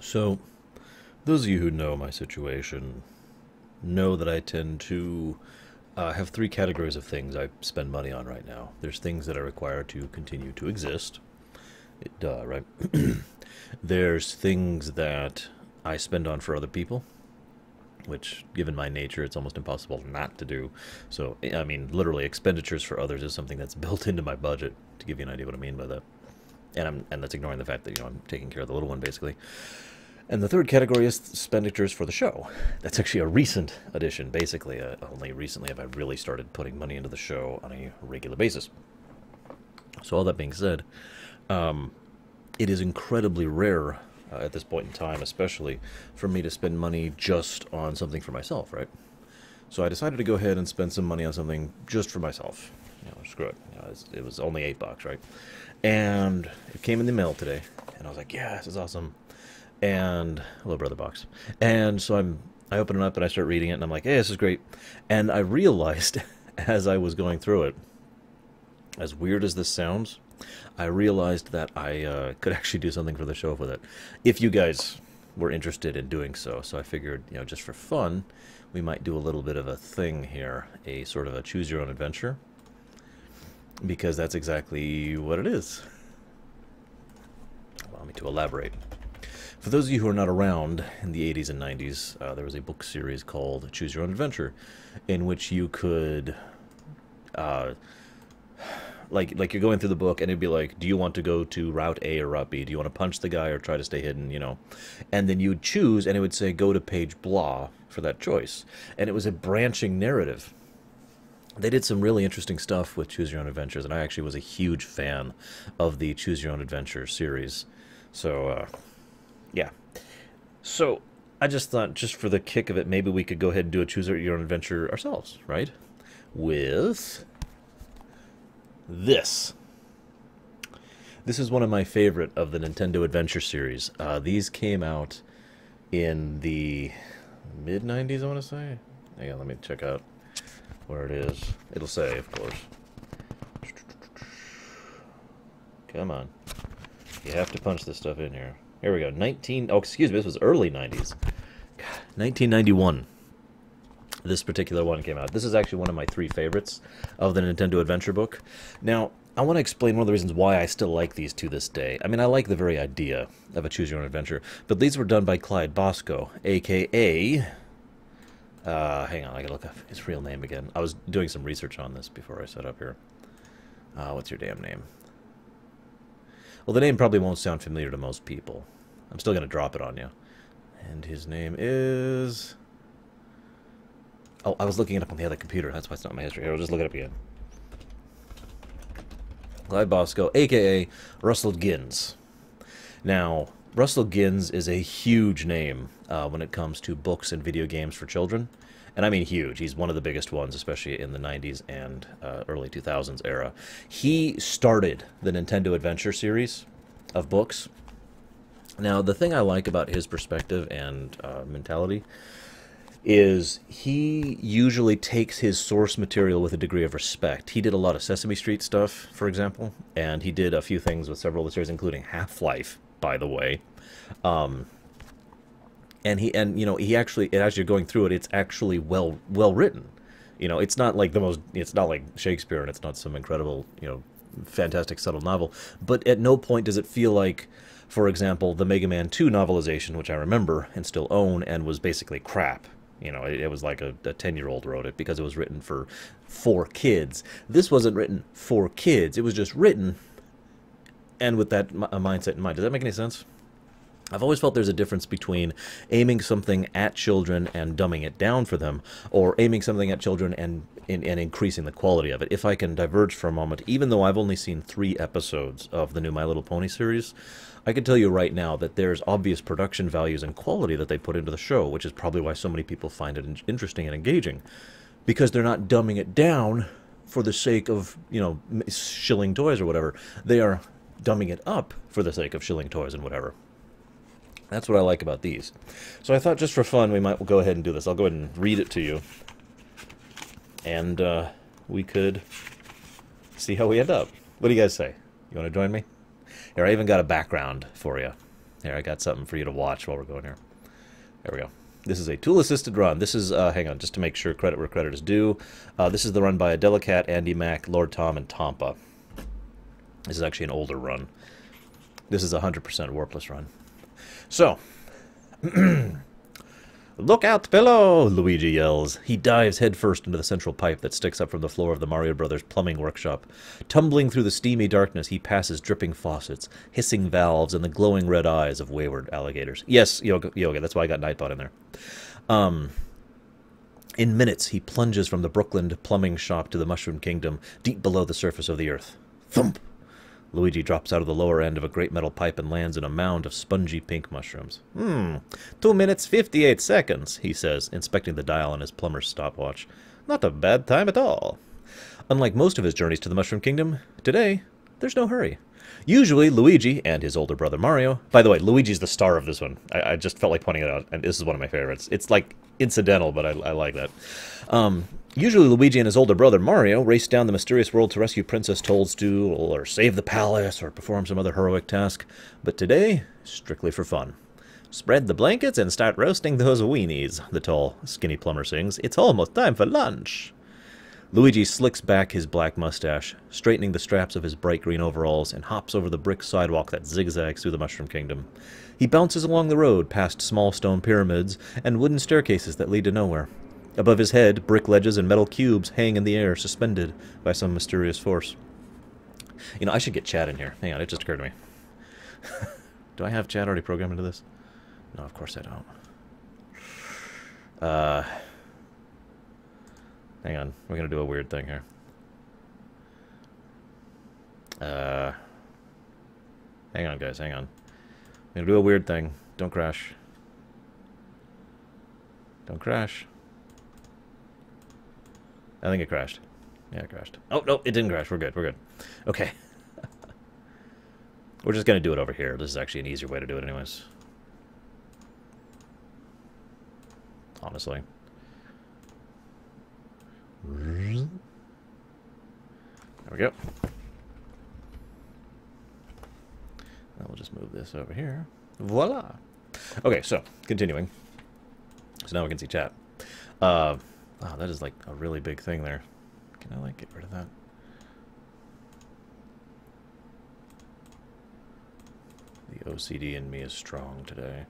So, those of you who know my situation know that I tend to have three categories of things I spend money on right now. There's things that I require to continue to exist. Duh, right? There's things that I spend on for other people, which, given my nature, it's almost impossible not to do. So, I mean, literally, expenditures for others is something that's built into my budget, to give you an idea what I mean by that. And that's ignoring the fact that, I'm taking care of the little one, basically. And the third category is expenditures for the show. That's actually a recent addition, basically. Only recently have I really started putting money into the show on a regular basis. So all that being said, it is incredibly rare at this point in time, especially for me to spend money just on something for myself, right? So I decided to go ahead and spend some money on something just for myself. Screw it. It was only $8, right? And it came in the mail today, and I was like, yeah, this is awesome. And hello, brother box. And so I open it up and I start reading it, and I'm like, hey, this is great. And I realized as I was going through it, as weird as this sounds, I realized that I could actually do something for the show with it, if you guys were interested in doing so. So I figured, just for fun, we might do a little bit of a thing here, a sort of a choose your own adventure, because that's exactly what it is. Allow me to elaborate. For those of you who are not around in the 80s and 90s, there was a book series called Choose Your Own Adventure, in which you could, like you're going through the book, and it'd be like, do you want to go to Route A or Route B? Do you want to punch the guy or try to stay hidden, And then you'd choose, and it would say, go to page blah for that choice. And it was a branching narrative. They did some really interesting stuff with Choose Your Own Adventures, and I actually was a huge fan of the Choose Your Own Adventure series. So, yeah. So, I just thought, just for the kick of it, maybe we could go ahead and do a Choose Your Own Adventure ourselves, right? With this. This is one of my favorite of the Nintendo Adventure series. These came out in the mid-90s, I want to say. Hang on, let me check out where it is. It'll say, of course. Come on. You have to punch this stuff in here. Here we go. Oh, excuse me, this was early 90s. 1991. This particular one came out. This is actually one of my three favorites of the Nintendo Adventure book. Now, I want to explain one of the reasons why I still like these to this day. I mean, I like the very idea of a Choose Your Own Adventure, but these were done by Clyde Bosco, a.k.a. Hang on, I gotta look up his real name again. I was doing some research on this before I set up here. What's your damn name? Well, the name probably won't sound familiar to most people. I'm still gonna drop it on you. And his name is... Oh, I was looking it up on the other computer. That's why it's not in my history. Here, I'll just look it up again. Clyde Bosco, a.k.a. Russell Gins. Now, Russell Gins is a huge name when it comes to books and video games for children. And I mean huge. He's one of the biggest ones, especially in the 90s and early 2000s era. He started the Nintendo Adventure series of books. Now, the thing I like about his perspective and mentality is he usually takes his source material with a degree of respect. He did a lot of Sesame Street stuff, for example, and he did a few things with several of the series, including Half-Life, by the way. He actually, as you're going through it, it's actually well written. It's not like it's not like Shakespeare, and it's not some incredible, fantastic subtle novel. But at no point does it feel like, for example, the Mega Man 2 novelization, which I remember and still own, and was basically crap. It was like a 10-year-old wrote it because it was written for kids. This wasn't written for kids. It was just written, and with that mindset in mind. Does that make any sense? I've always felt there's a difference between aiming something at children and dumbing it down for them, or aiming something at children and increasing the quality of it. If I can diverge for a moment, even though I've only seen 3 episodes of the new My Little Pony series, I can tell you right now that there's obvious production values and quality that they put into the show, which is probably why so many people find it interesting and engaging, because they're not dumbing it down for the sake of, shilling toys or whatever. They are dumbing it up for the sake of shilling toys and whatever. That's what I like about these. So I thought just for fun we might go ahead and do this. I'll go ahead and read it to you. And we could see how we end up. What do you guys say? You want to join me? Here, I even got a background for you. Here, I got something for you to watch while we're going here. There we go. This is a tool-assisted run. This is, hang on, just to make sure credit where credit is due. This is the run by Delicat, Andy Mack, Lord Tom, and Tompa. This is actually an older run. This is a 100% warpless run. So, look out below, Luigi yells. He dives headfirst into the central pipe that sticks up from the floor of the Mario Brothers plumbing workshop. Tumbling through the steamy darkness, he passes dripping faucets, hissing valves, and the glowing red eyes of wayward alligators. Yes, Yoga, that's why I got Nightbot in there. In minutes, he plunges from the Brooklyn plumbing shop to the Mushroom Kingdom, deep below the surface of the earth. Thump! Luigi drops out of the lower end of a great metal pipe and lands in a mound of spongy pink mushrooms. 2 minutes 58 seconds, he says, inspecting the dial on his plumber's stopwatch. Not a bad time at all. Unlike most of his journeys to the Mushroom Kingdom, today, there's no hurry. Usually, Luigi and his older brother Mario... By the way, Luigi's the star of this one. I just felt like pointing it out, and this is one of my favorites. It's, like, incidental, but I like that. Usually, Luigi and his older brother Mario race down the mysterious world to rescue Princess Toadstool, or save the palace, or perform some other heroic task. But today, strictly for fun. Spread the blankets and start roasting those weenies, the tall, skinny plumber sings. It's almost time for lunch. Luigi slicks back his black mustache, straightening the straps of his bright green overalls, and hops over the brick sidewalk that zigzags through the Mushroom Kingdom. He bounces along the road past small stone pyramids and wooden staircases that lead to nowhere. Above his head, brick ledges and metal cubes hang in the air, suspended by some mysterious force. You know, I should get chat in here. Hang on, it just occurred to me. Do I have chat already programmed into this? No, of course I don't. Hang on, we're going to do a weird thing here. Hang on, guys, hang on. I'm going to do a weird thing. Don't crash. Don't crash. I think it crashed. Yeah, it crashed. Oh, no, it didn't crash. We're good, we're good. Okay. We're just going to do it over here. This is actually an easier way to do it anyways. Honestly. There we go. Now we'll just move this over here. Voila! Okay, so, continuing. So now we can see chat. Oh, that is like a really big thing there. Can I like get rid of that? The OCD in me is strong today.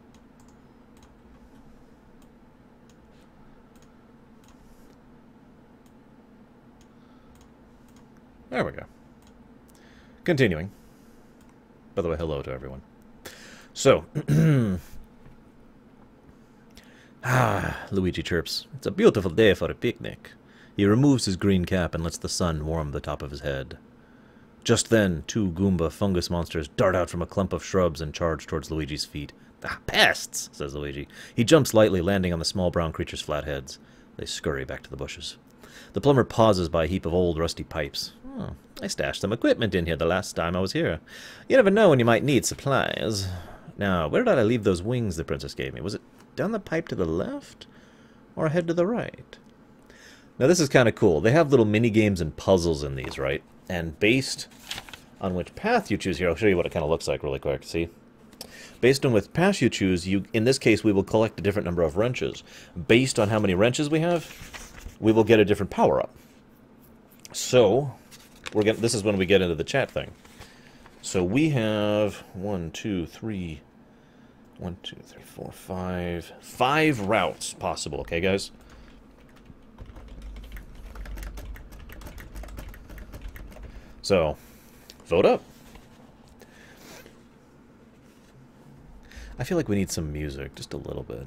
There we go. Continuing. By the way, hello to everyone. So, Luigi chirps. It's a beautiful day for a picnic. He removes his green cap and lets the sun warm the top of his head. Just then, 2 Goomba fungus monsters dart out from a clump of shrubs and charge towards Luigi's feet. Ah, pests, says Luigi. He jumps lightly, landing on the small brown creatures' flat heads. They scurry back to the bushes. The plumber pauses by a heap of old rusty pipes. Oh, I stashed some equipment in here the last time I was here. You never know when you might need supplies. Now, where did I leave those wings the princess gave me? Was it down the pipe to the left? Or ahead to the right? Now, this is kind of cool. They have little mini-games and puzzles in these, right? And based on which path you choose here, I'll show you what it kind of looks like really quick. See? Based on which path you choose, in this case, we will collect a different number of wrenches. Based on how many wrenches we have, we will get a different power-up. So, this is when we get into the chat thing. So we have 1, 2, 3, 4, 5. 5 routes possible, okay, guys? So, vote up. I feel like we need some music, just a little bit.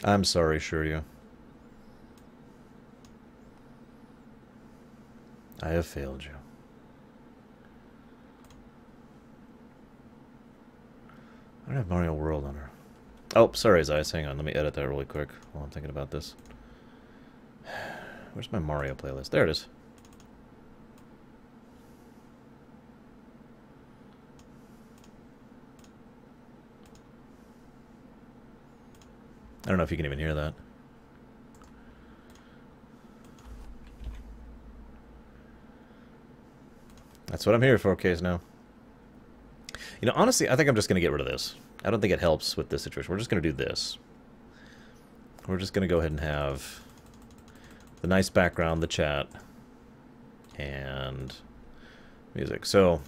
I'm sorry, Shiryu. I have failed you. I don't have Mario World on her. Oh, sorry, Zeiss. Hang on. Let me edit that really quick while I'm thinking about this. Where's my Mario playlist? There it is. I don't know if you can even hear that. That's what I'm here for, Case now. You know, honestly, I think I'm just going to get rid of this. I don't think it helps with this situation. We're just going to do this. We're just going to go ahead and have the nice background, the chat, and music. So,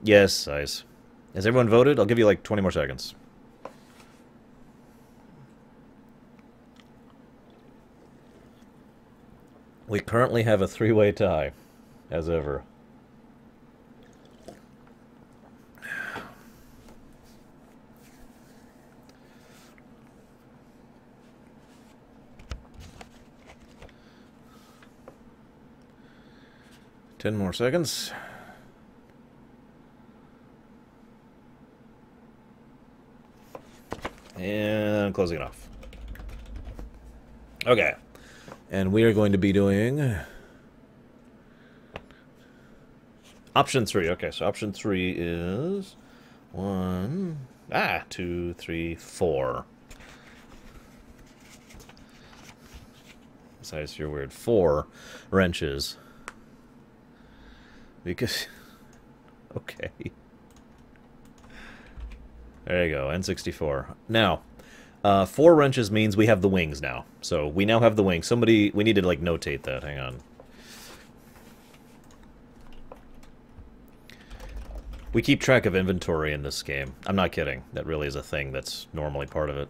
yes, guys. Has everyone voted? I'll give you like 20 more seconds. We currently have a three-way tie, as ever. Ten more seconds. And closing it off. Okay. And we are going to be doing option 3. Okay, so option 3 is 1, 2, 3, 4. Besides your weird 4 wrenches. Because, okay. There you go, N64. Now, 4 wrenches means we have the wings now. So we now have the wings. Somebody, we need to like notate that. Hang on. We keep track of inventory in this game. I'm not kidding. That really is a thing that's normally part of it.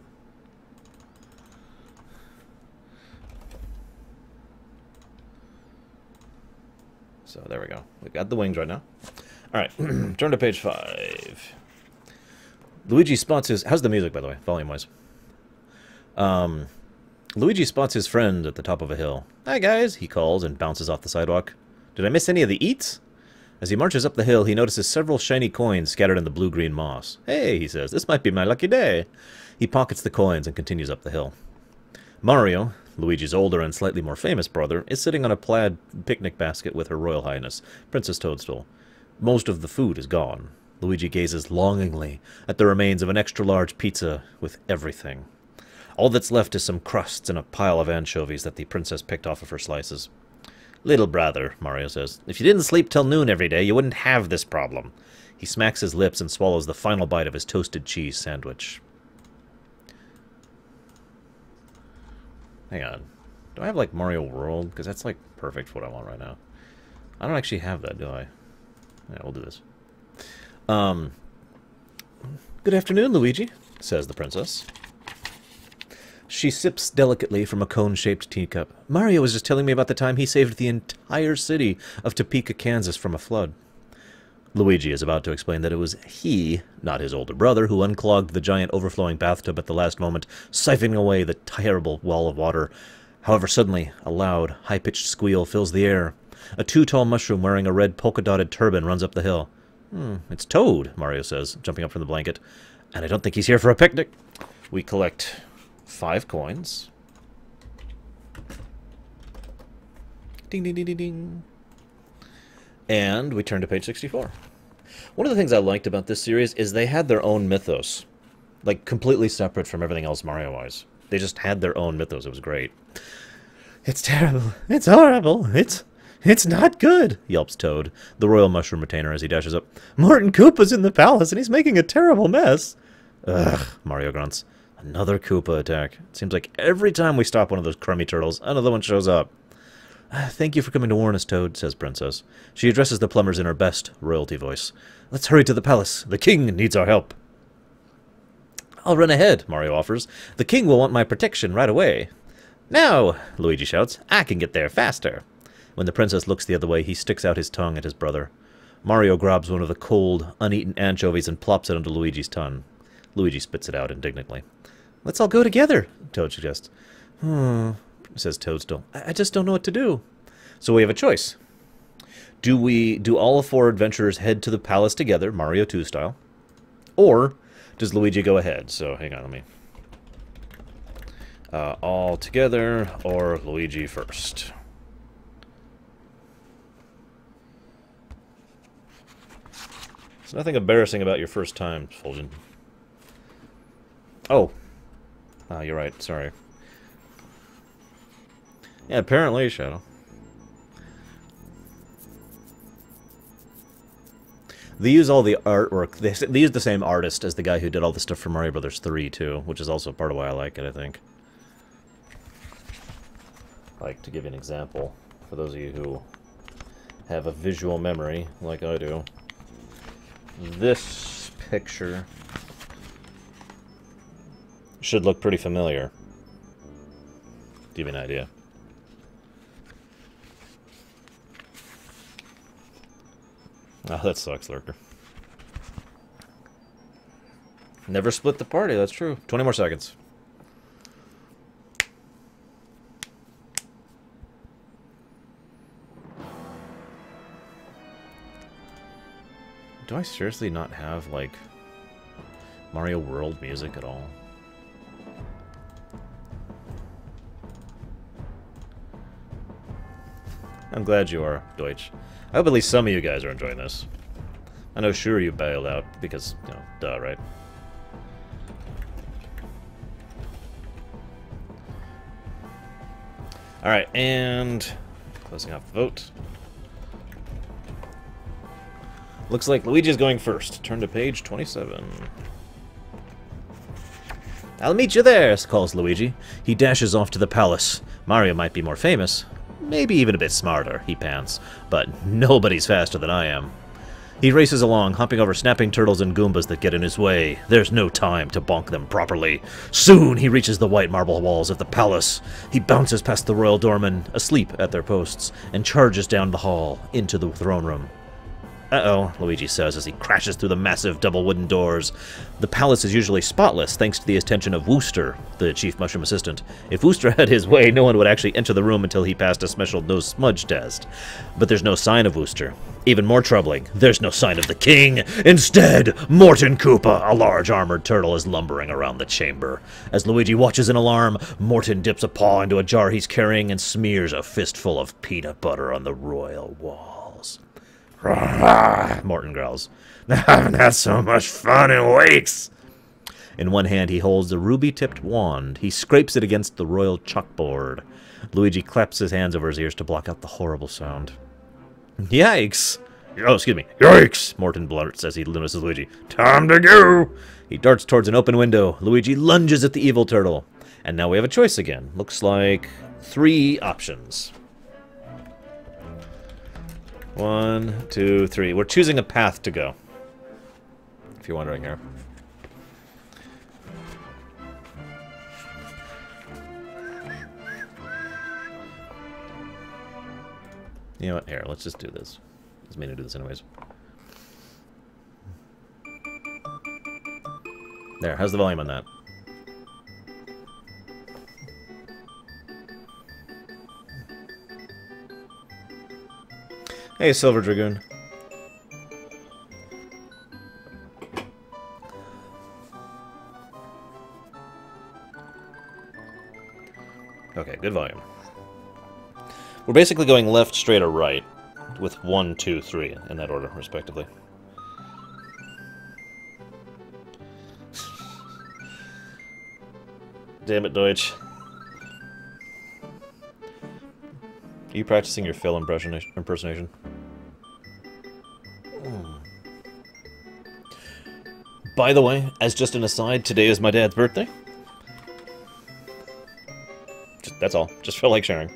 So there we go. We've got the wings right now. Alright, turn to page 5. Luigi spots his... How's the music, by the way, volume-wise? Luigi spots his friend at the top of a hill. Hi, guys, he calls and bounces off the sidewalk. Did I miss any of the eats? As he marches up the hill, he notices several shiny coins scattered in the blue-green moss. Hey, he says, this might be my lucky day. He pockets the coins and continues up the hill. Mario, Luigi's older and slightly more famous brother, is sitting on a plaid picnic basket with Her Royal Highness, Princess Toadstool. Most of the food is gone. Luigi gazes longingly at the remains of an extra-large pizza with everything. All that's left is some crusts and a pile of anchovies that the princess picked off of her slices. Little brother, Mario says, if you didn't sleep till noon every day, you wouldn't have this problem. He smacks his lips and swallows the final bite of his toasted cheese sandwich. Hang on. Do I have, like, Mario World? Because that's, like, perfect for what I want right now. I don't actually have that, do I? Yeah, we'll do this. Good afternoon, Luigi, says the princess. She sips delicately from a cone-shaped teacup. Mario was just telling me about the time he saved the entire city of Topeka, Kansas from a flood. Luigi is about to explain that it was he, not his older brother, who unclogged the giant overflowing bathtub at the last moment, siphoning away the terrible wall of water. However, suddenly, a loud, high-pitched squeal fills the air. A tall mushroom wearing a red polka-dotted turban runs up the hill. It's Toad, Mario says, jumping up from the blanket. And I don't think he's here for a picnic. We collect 5 coins. Ding, ding, ding, ding, ding. And we turn to page 64. One of the things I liked about this series is they had their own mythos. Like, completely separate from everything else Mario-wise. They just had their own mythos. It was great. It's terrible. It's horrible. It's not good, yelps Toad, the royal mushroom retainer, as he dashes up. Morton Koopa's in the palace, and he's making a terrible mess. Ugh, Mario grunts. Another Koopa attack. It seems like every time we stop one of those crummy turtles, another one shows up. Thank you for coming to warn us, Toad, says Princess. She addresses the plumbers in her best royalty voice. Let's hurry to the palace. The king needs our help. I'll run ahead, Mario offers. The king will want my protection right away. No, Luigi shouts. I can get there faster. When the princess looks the other way, he sticks out his tongue at his brother. Mario grabs one of the cold, uneaten anchovies and plops it onto Luigi's tongue. Luigi spits it out indignantly. Let's all go together, Toad suggests. Says Toadstool. I just don't know what to do. So we have a choice. Do all 4 adventurers head to the palace together, Mario 2 style? Or does Luigi go ahead? So hang on, let me... all together, or Luigi first? There's nothing embarrassing about your first time, Fulgen. Oh. You're right, sorry. Yeah, apparently, Shadow. They use all the artwork. They use the same artist as the guy who did all the stuff for Mario Brothers 3, too, which is also part of why I like it, I think. Like, to give you an example, for those of you who have a visual memory, like I do, this picture should look pretty familiar. Give you an idea. Oh, that sucks, Lurker. Never split the party, that's true. 20 more seconds. Do I seriously not have, like, Mario World music at all? I'm glad you are, Deutsch. I hope at least some of you guys are enjoying this. I know sure you bailed out because, you know, duh, right? Alright, and closing off the vote. Looks like Luigi's going first. Turn to page 27. I'll meet you there, calls Luigi. He dashes off to the palace. Mario might be more famous. Maybe even a bit smarter, he pants. But nobody's faster than I am. He races along, hopping over snapping turtles and Goombas that get in his way. There's no time to bonk them properly. Soon he reaches the white marble walls of the palace. He bounces past the royal doormen, asleep at their posts, and charges down the hall, into the throne room. Uh-oh, Luigi says as he crashes through the massive double wooden doors. The palace is usually spotless, thanks to the attention of Wooster, the chief mushroom assistant. If Wooster had his way, no one would actually enter the room until he passed a special no smudge test. But there's no sign of Wooster. Even more troubling, there's no sign of the king. Instead, Morton Koopa, a large armored turtle, is lumbering around the chamber. As Luigi watches in alarm, Morton dips a paw into a jar he's carrying and smears a fistful of peanut butter on the royal walls. Morton growls. I haven't had so much fun in weeks. In one hand, he holds a ruby-tipped wand. He scrapes it against the royal chalkboard. Luigi claps his hands over his ears to block out the horrible sound. Yikes! Oh, excuse me. Yikes! Morton blurts as he notices Luigi. Time to go! He darts towards an open window. Luigi lunges at the evil turtle. And now we have a choice again. Looks like 3 options. 1, 2, 3. We're choosing a path to go. If you're wondering here. You know what? Here, let's just do this. I was meant to do this anyways. There, how's the volume on that? Hey, Silver Dragoon. Okay, good volume. We're basically going left, straight, or right, with 1, 2, 3 in that order, respectively. Damn it, Deutsch. Are you practicing your Phil impersonation? By the way, as just an aside, today is my dad's birthday. That's all. Just felt like sharing.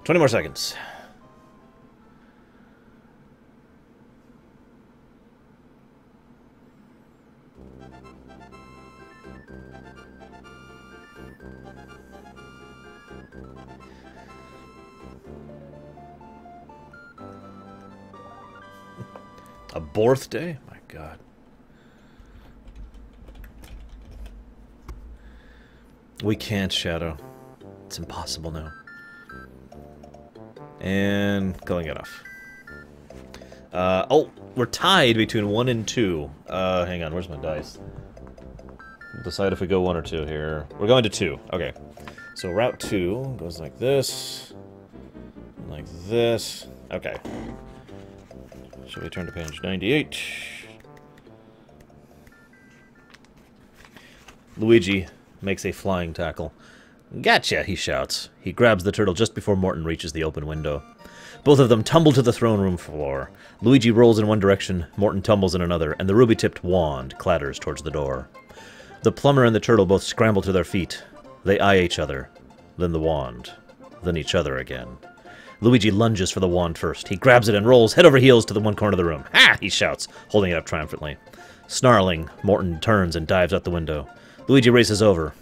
20 more seconds. A birthday? My God. We can't, Shadow. It's impossible now. And calling it off. Oh, we're tied between 1 and 2. Hang on, where's my dice? We'll decide if we go 1 or 2 here. We're going to 2. Okay. So route 2 goes like this. Like this. Okay. Shall we turn to page 98? Luigi makes a flying tackle. Gotcha, he shouts. He grabs the turtle just before Morton reaches the open window. Both of them tumble to the throne room floor. Luigi rolls in one direction, Morton tumbles in another, and the ruby-tipped wand clatters towards the door. The plumber and the turtle both scramble to their feet. They eye each other, then the wand, then each other again. Luigi lunges for the wand first. He grabs it and rolls head over heels to the one corner of the room. Ha! He shouts, holding it up triumphantly. Snarling, Morton turns and dives out the window. Luigi races over,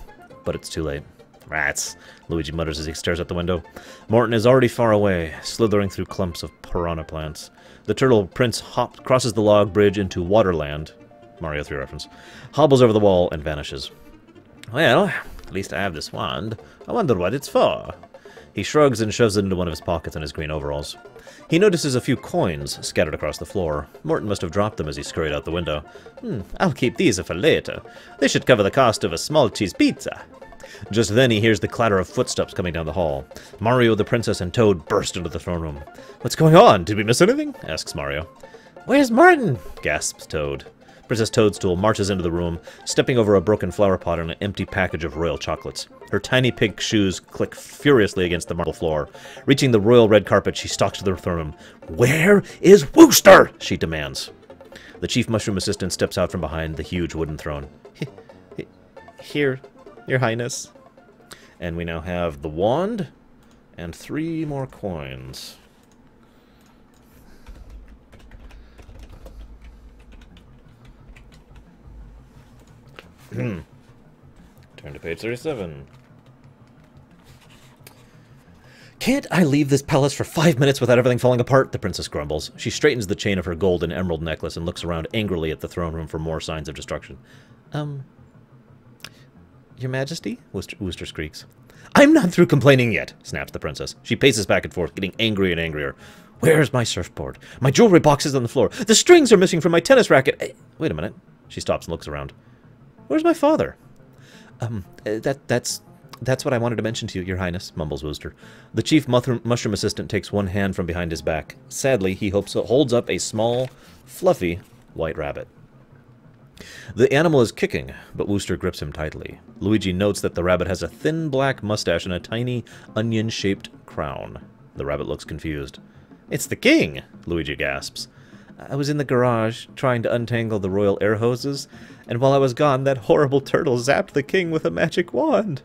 but it's too late. Rats, Luigi mutters as he stares out the window. Morton is already far away, slithering through clumps of piranha plants. The turtle prince crosses the log bridge into Waterland, Mario 3 reference, hobbles over the wall and vanishes. Well, at least I have this wand. I wonder what it's for. He shrugs and shoves it into one of his pockets in his green overalls. He notices a few coins scattered across the floor. Morton must have dropped them as he scurried out the window. I'll keep these for later. They should cover the cost of a small cheese pizza. Just then he hears the clatter of footsteps coming down the hall. Mario, the princess, and Toad burst into the throne room. What's going on? Did we miss anything? Asks Mario. Where's Morton? Gasps Toad. Princess Toadstool marches into the room, stepping over a broken flower pot and an empty package of royal chocolates. Her tiny pink shoes click furiously against the marble floor. Reaching the royal red carpet, she stalks to the throne room. Where is Wooster? She demands. The chief mushroom assistant steps out from behind the huge wooden throne. Here, Your Highness. And we now have the wand and 3 more coins. Turn to page 37. Can't I leave this palace for 5 minutes without everything falling apart? The princess grumbles. She straightens the chain of her gold and emerald necklace and looks around angrily at the throne room for more signs of destruction. Your Majesty? Wooster squeaks. I'm not through complaining yet, snaps the princess. She paces back and forth, getting angrier and angrier. Where's my surfboard? My jewelry box is on the floor. The strings are missing from my tennis racket. Wait a minute. She stops and looks around. Where's my father? That's what I wanted to mention to you, Your Highness, mumbles Wooster. The chief mushroom assistant takes one hand from behind his back. Sadly, he holds up a small, fluffy, white rabbit. The animal is kicking, but Wooster grips him tightly. Luigi notes that the rabbit has a thin black mustache and a tiny, onion-shaped crown. The rabbit looks confused. It's the king, Luigi gasps. I was in the garage, trying to untangle the royal air hoses, and while I was gone, that horrible turtle zapped the king with a magic wand.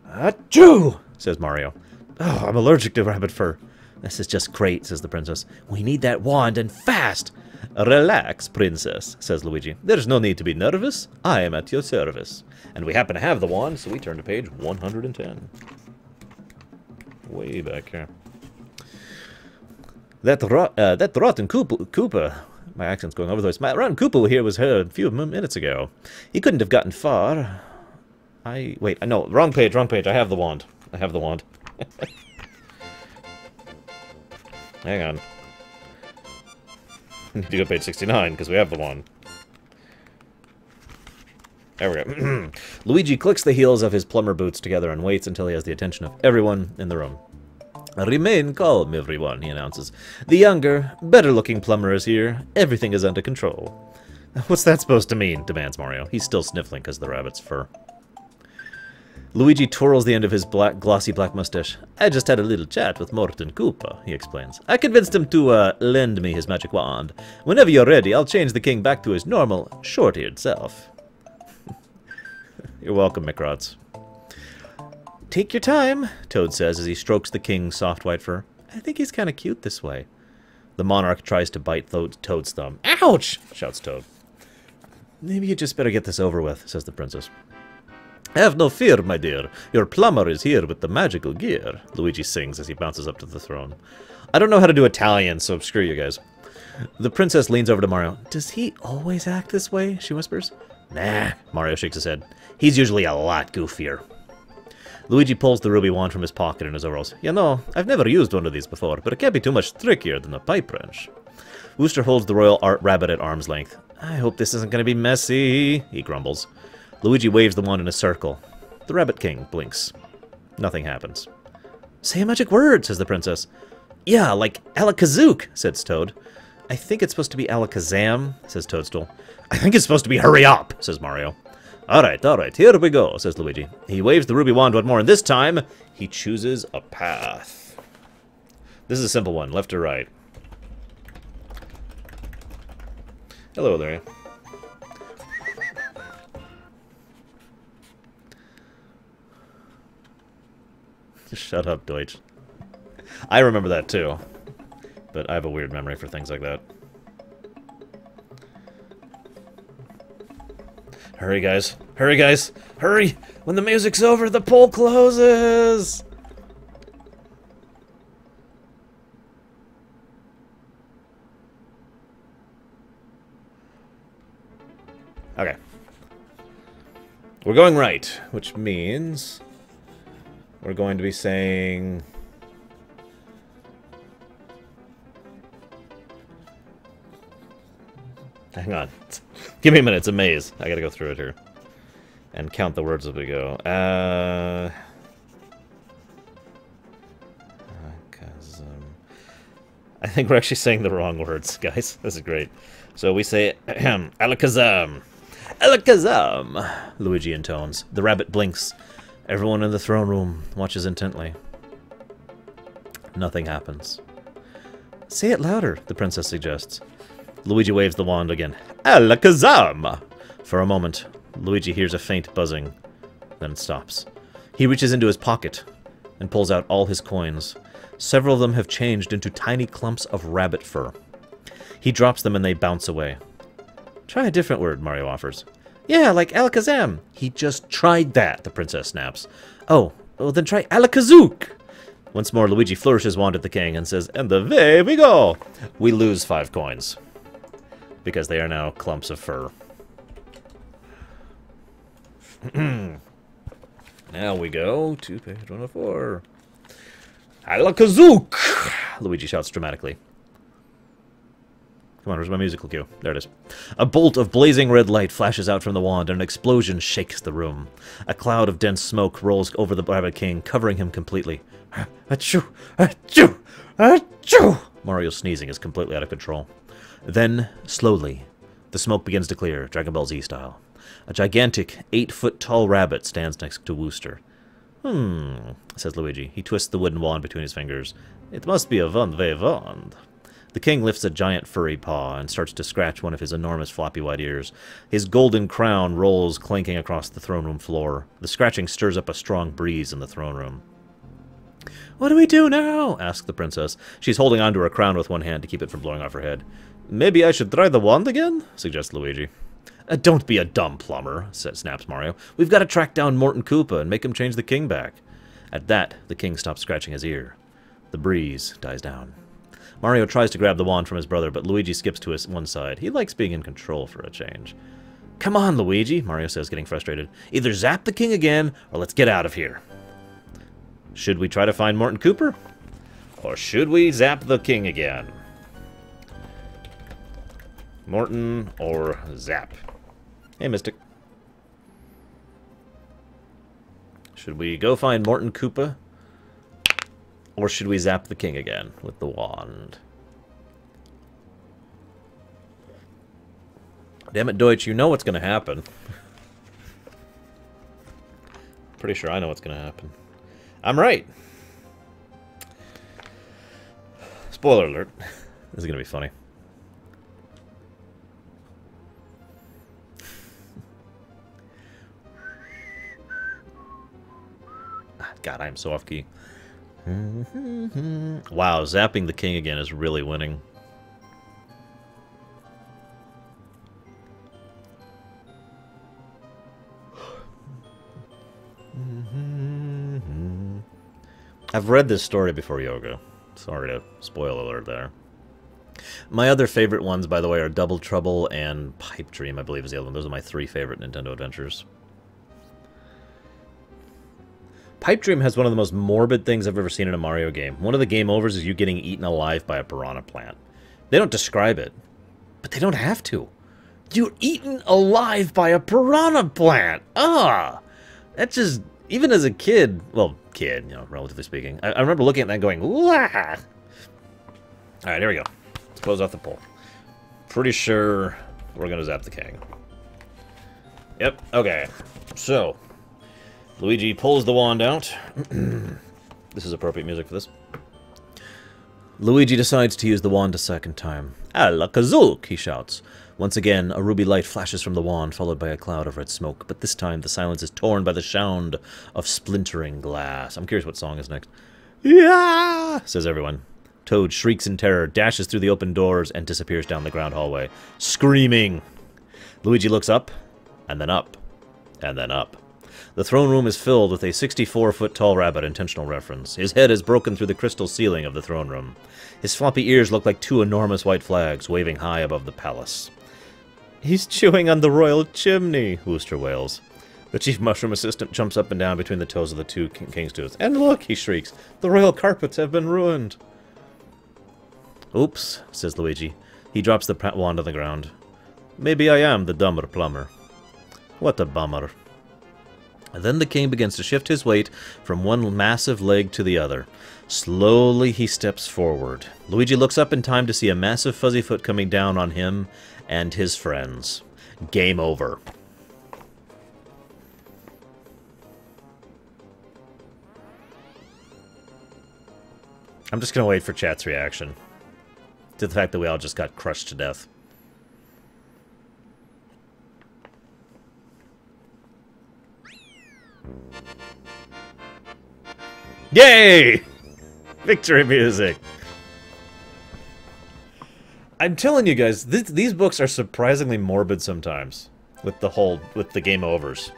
Achoo! Says Mario. Oh, I'm allergic to rabbit fur. This is just great, says the princess. We need that wand, and fast! Relax, princess, says Luigi. There's no need to be nervous. I am at your service. And we happen to have the wand, so we turn to page 110. Way back here. That rotten Koopa, my accent's going over the place. My rotten Koopa here was heard a few minutes ago. He couldn't have gotten far. Wait, no, wrong page. I have the wand. Hang on. I need to go to page 69, because we have the wand. There we go. Luigi clicks the heels of his plumber boots together and waits until he has the attention of everyone in the room. Remain calm, everyone, he announces. The younger, better-looking plumber is here. Everything is under control. What's that supposed to mean? Demands Mario. He's still sniffling because of the rabbit's fur. Luigi twirls the end of his glossy black mustache. I just had a little chat with Morton Koopa, he explains. I convinced him to lend me his magic wand. Whenever you're ready, I'll change the king back to his normal, short-eared self. You're welcome, McRods. Take your time, Toad says as he strokes the king's soft white fur. I think he's kind of cute this way. The monarch tries to bite Toad's thumb. Ouch! Shouts Toad. Maybe you just better get this over with, says the princess. Have no fear, my dear. Your plumber is here with the magical gear, Luigi sings as he bounces up to the throne. I don't know how to do Italian, so screw you guys. The princess leans over to Mario. Does he always act this way? She whispers. Nah, Mario shakes his head. He's usually a lot goofier. Luigi pulls the ruby wand from his pocket in his overalls. You know, I've never used one of these before, but it can't be too much trickier than a pipe wrench. Wooster holds the royal rabbit at arm's length. I hope this isn't going to be messy, he grumbles. Luigi waves the wand in a circle. The Rabbit King blinks. Nothing happens. Say a magic word, says the princess. Yeah, like Alakazook, says Toad. I think it's supposed to be Alakazam, says Toadstool. I think it's supposed to be hurry up, says Mario. Alright, here we go, says Luigi. He waves the ruby wand one more, and this time, he chooses a path. This is a simple one, left or right. Hello there. Shut up, Deutsch. I remember that too. But I have a weird memory for things like that. Hurry, guys. Hurry, guys. Hurry! When the music's over, the poll closes! Okay. We're going right, which means we're going to be saying... Hang on. Give me a minute, it's a maze. I gotta go through it here. And count the words as we go. I think we're actually saying the wrong words, guys. This is great. So we say, Alakazam. Alakazam, Luigi intones. The rabbit blinks. Everyone in the throne room watches intently. Nothing happens. Say it louder, the princess suggests. Luigi waves the wand again. Alakazam! For a moment, Luigi hears a faint buzzing, then it stops. He reaches into his pocket and pulls out all his coins. Several of them have changed into tiny clumps of rabbit fur. He drops them and they bounce away. Try a different word, Mario offers. Yeah, like Alakazam. He just tried that, the princess snaps. Oh, well then try Alakazook. Once more, Luigi flourishes wand at the king and says, and away we go. We lose 5 coins. Because they are now clumps of fur. Now we go to page 104. Alakazook! Luigi shouts dramatically. Come on, where's my musical cue? There it is. A bolt of blazing red light flashes out from the wand, and an explosion shakes the room. A cloud of dense smoke rolls over the Rabbit King, covering him completely. Achoo! Achoo! Achoo! Mario's sneezing is completely out of control. Then, slowly, the smoke begins to clear, Dragon Ball Z style. A gigantic, 8-foot-tall rabbit stands next to Wooster. Says Luigi. He twists the wooden wand between his fingers. It must be a one-way wand. The king lifts a giant furry paw and starts to scratch one of his enormous floppy white ears. His golden crown rolls clanking across the throne room floor. The scratching stirs up a strong breeze in the throne room. What do we do now? Asks the princess. She's holding onto her crown with one hand to keep it from blowing off her head. Maybe I should try the wand again? Suggests Luigi. Don't be a dumb plumber, snaps Mario. We've got to track down Morton Koopa and make him change the king back. At that, the king stops scratching his ear. The breeze dies down. Mario tries to grab the wand from his brother, but Luigi skips to his one side. He likes being in control for a change. Come on, Luigi, Mario says, getting frustrated. Either zap the king again, or let's get out of here. Should we try to find Morton Koopa? Or should we zap the king again? Morton or zap? Hey, Mystic. Should we go find Morton Koopa? Or should we zap the king again with the wand? Damn it, Deutsch, you know what's going to happen. Pretty sure I know what's going to happen. I'm right. Spoiler alert. This is going to be funny. God, I am so off key. Wow, zapping the king again is really winning. I've read this story before, Yoga. Sorry to spoil alert there. My other favorite ones, by the way, are Double Trouble and Pipe Dream, I believe is the other one. Those are my 3 favorite Nintendo adventures. Pipe Dream has one of the most morbid things I've ever seen in a Mario game. One of the game overs is you getting eaten alive by a piranha plant. They don't describe it, but they don't have to. You're eaten alive by a piranha plant! Ah! That just, even as a kid, well, kid, you know, relatively speaking, I remember looking at that and going, wah! Alright, here we go. Let's close off the poll. Pretty sure we're gonna zap the king. Yep, okay. So, Luigi pulls the wand out. This is appropriate music for this. Luigi decides to use the wand a second time. Alakazook, he shouts. Once again, a ruby light flashes from the wand, followed by a cloud of red smoke, but this time the silence is torn by the sound of splintering glass. I'm curious what song is next. Yeah, says everyone. Toad shrieks in terror, dashes through the open doors, and disappears down the ground hallway, screaming. Luigi looks up, and then up, and then up. The throne room is filled with a 64-foot-tall rabbit, intentional reference. His head is broken through the crystal ceiling of the throne room. His floppy ears look like two enormous white flags waving high above the palace. He's chewing on the royal chimney, Wooster wails. The chief mushroom assistant jumps up and down between the toes of the two king's tooths. And look, he shrieks, the royal carpets have been ruined. Oops, says Luigi. He drops the wand on the ground. Maybe I am the dumber plumber. What a bummer. And then the king begins to shift his weight from one massive leg to the other. Slowly he steps forward. Luigi looks up in time to see a massive fuzzy foot coming down on him and his friends. Game over. I'm just going to wait for chat's reaction to the fact that we all just got crushed to death. Yay! Victory music! I'm telling you guys, these books are surprisingly morbid sometimes. With the game overs.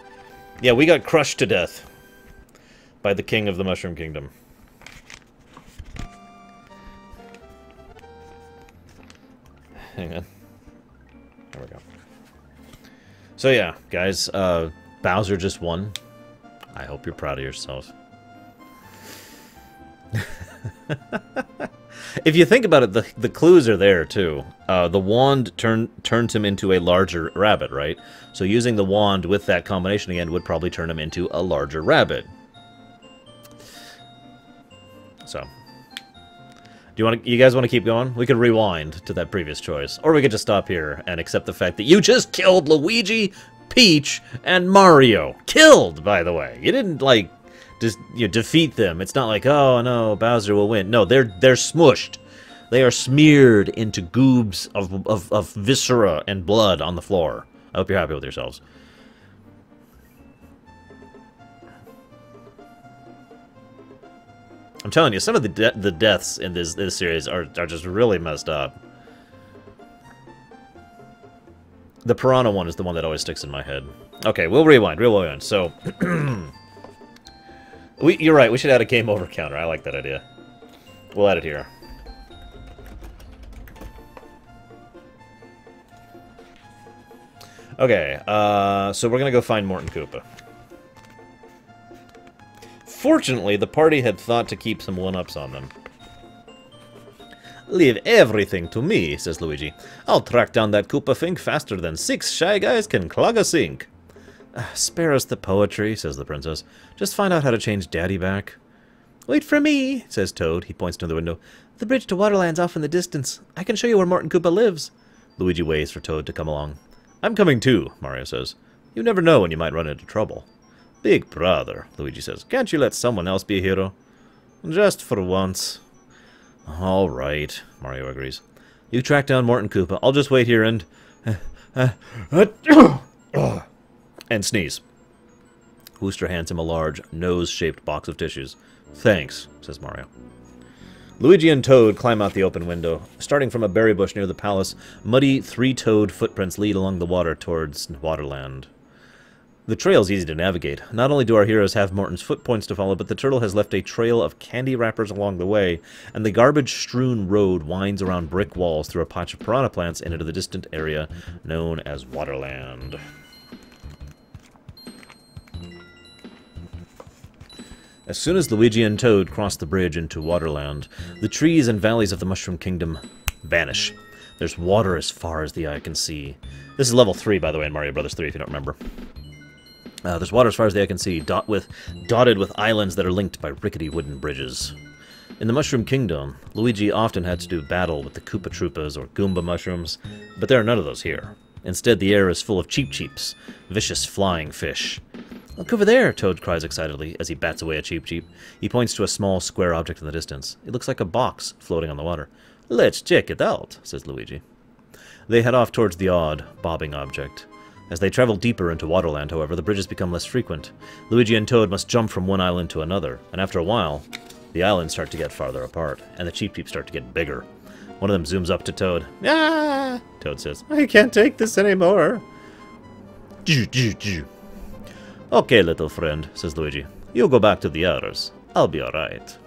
Yeah, we got crushed to death by the king of the Mushroom Kingdom. Hang on. There we go. So yeah, guys, Bowser just won. I hope you're proud of yourself. If you think about it, the clues are there, too. The wand turns him into a larger rabbit, right? So using the wand with that combination again would probably turn him into a larger rabbit. So, you guys want to keep going? We could rewind to that previous choice. Or we could just stop here and accept the fact that you just killed Luigi, Peach, and Mario. Killed, by the way. You didn't, like, just defeat them. It's not like, oh no, Bowser will win. No, they're smushed. They are smeared into goobs of viscera and blood on the floor. I hope you're happy with yourselves. I'm telling you, some of the deaths in this series are just really messed up. The piranha one is the one that always sticks in my head. Okay, we'll rewind. So, you're right. We should add a game over counter. I like that idea. We'll add it here. Okay, so we're gonna go find Morton Koopa. Fortunately, the party had thought to keep some one-ups on them. Leave everything to me, says Luigi. I'll track down that Koopa Fink faster than 6 Shy Guys can clog a sink. Spare us the poetry, says the princess. Just find out how to change Daddy back. Wait for me, says Toad. He points to the window. The bridge to Waterland's off in the distance. I can show you where Morton Koopa lives. Luigi waits for Toad to come along. I'm coming too, Mario says. You never know when you might run into trouble. Big brother, Luigi says. Can't you let someone else be a hero? Just for once. All right, Mario agrees. You track down Morton Koopa. I'll just wait here and... and sneeze. Wooster hands him a large, nose-shaped box of tissues. Thanks, says Mario. Luigi and Toad climb out the open window. Starting from a berry bush near the palace, muddy, three-toed footprints lead along the water towards Waterland. The trail's easy to navigate. Not only do our heroes have Morton's footpoints to follow, but the turtle has left a trail of candy wrappers along the way, and the garbage-strewn road winds around brick walls through a patch of piranha plants and into the distant area known as Waterland. As soon as Luigi and Toad cross the bridge into Waterland, the trees and valleys of the Mushroom Kingdom vanish. There's water as far as the eye can see. This is level 3, by the way, in Mario Bros. 3, if you don't remember. There's water as far as the eye can see, dotted with islands that are linked by rickety wooden bridges. In the Mushroom Kingdom, Luigi often had to do battle with the Koopa Troopas or Goomba mushrooms, but there are none of those here. Instead, the air is full of cheep-cheeps, vicious flying fish. Look over there, Toad cries excitedly as he bats away a cheep-cheep. He points to a small square object in the distance. It looks like a box floating on the water. Let's check it out, says Luigi. They head off towards the odd, bobbing object. As they travel deeper into Waterland, however, the bridges become less frequent. Luigi and Toad must jump from one island to another, and after a while, the islands start to get farther apart, and the cheep-cheeps start to get bigger. One of them zooms up to Toad. Ah! Toad says, I can't take this anymore. Okay, little friend, says Luigi. You go back to the others. I'll be alright.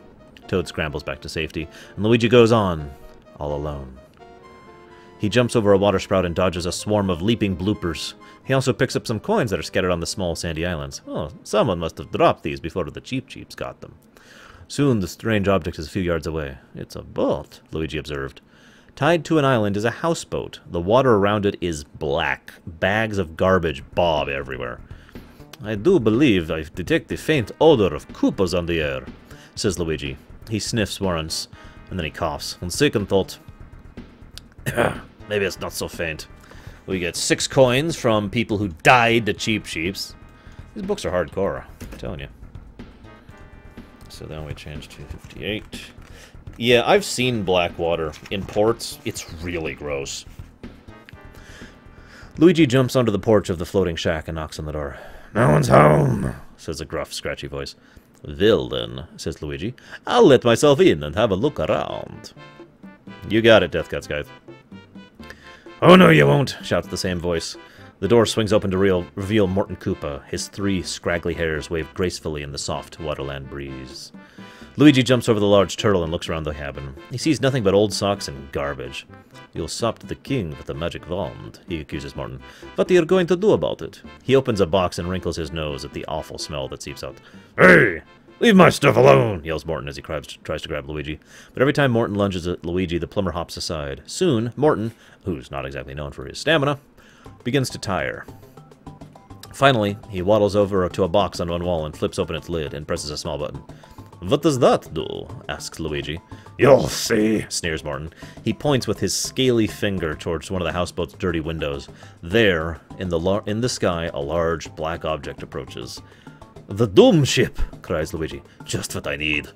Toad scrambles back to safety, and Luigi goes on, all alone. He jumps over a water sprout and dodges a swarm of leaping bloopers. He also picks up some coins that are scattered on the small sandy islands. Oh, someone must have dropped these before the cheep-cheeps got them. Soon the strange object is a few yards away. It's a boat, Luigi observed. Tied to an island is a houseboat. The water around it is black. Bags of garbage bob everywhere. I do believe I detect the faint odor of Koopas on the air, says Luigi. He sniffs once, and then he coughs. On second thought, maybe it's not so faint. We get 6 coins from people who died to cheep-cheeps. These books are hardcore, I'm telling you. So then we change to 58. Yeah, I've seen black water in ports. It's really gross. Luigi jumps onto the porch of the floating shack and knocks on the door. No one's home, says a gruff, scratchy voice. Well then, says Luigi, I'll let myself in and have a look around. You got it, Death Guts, guys. Oh no, you won't, shouts the same voice. The door swings open to reveal Morton Koopa. His 3 scraggly hairs wave gracefully in the soft Waterland breeze. Luigi jumps over the large turtle and looks around the cabin. He sees nothing but old socks and garbage. You stopped the king with a magic wand, he accuses Morton. What are you going to do about it? He opens a box and wrinkles his nose at the awful smell that seeps out. Hey! Leave my stuff alone, yells Morton as he tries to grab Luigi. But every time Morton lunges at Luigi, the plumber hops aside. Soon, Morton, who's not exactly known for his stamina, begins to tire. Finally, he waddles over to a box on one wall and flips open its lid and presses a small button. What does that do? Asks Luigi. You'll see, sneers Morton. He points with his scaly finger towards one of the houseboat's dirty windows. There, in the sky, a large black object approaches. The Doom Ship, cries Luigi. Just what I need.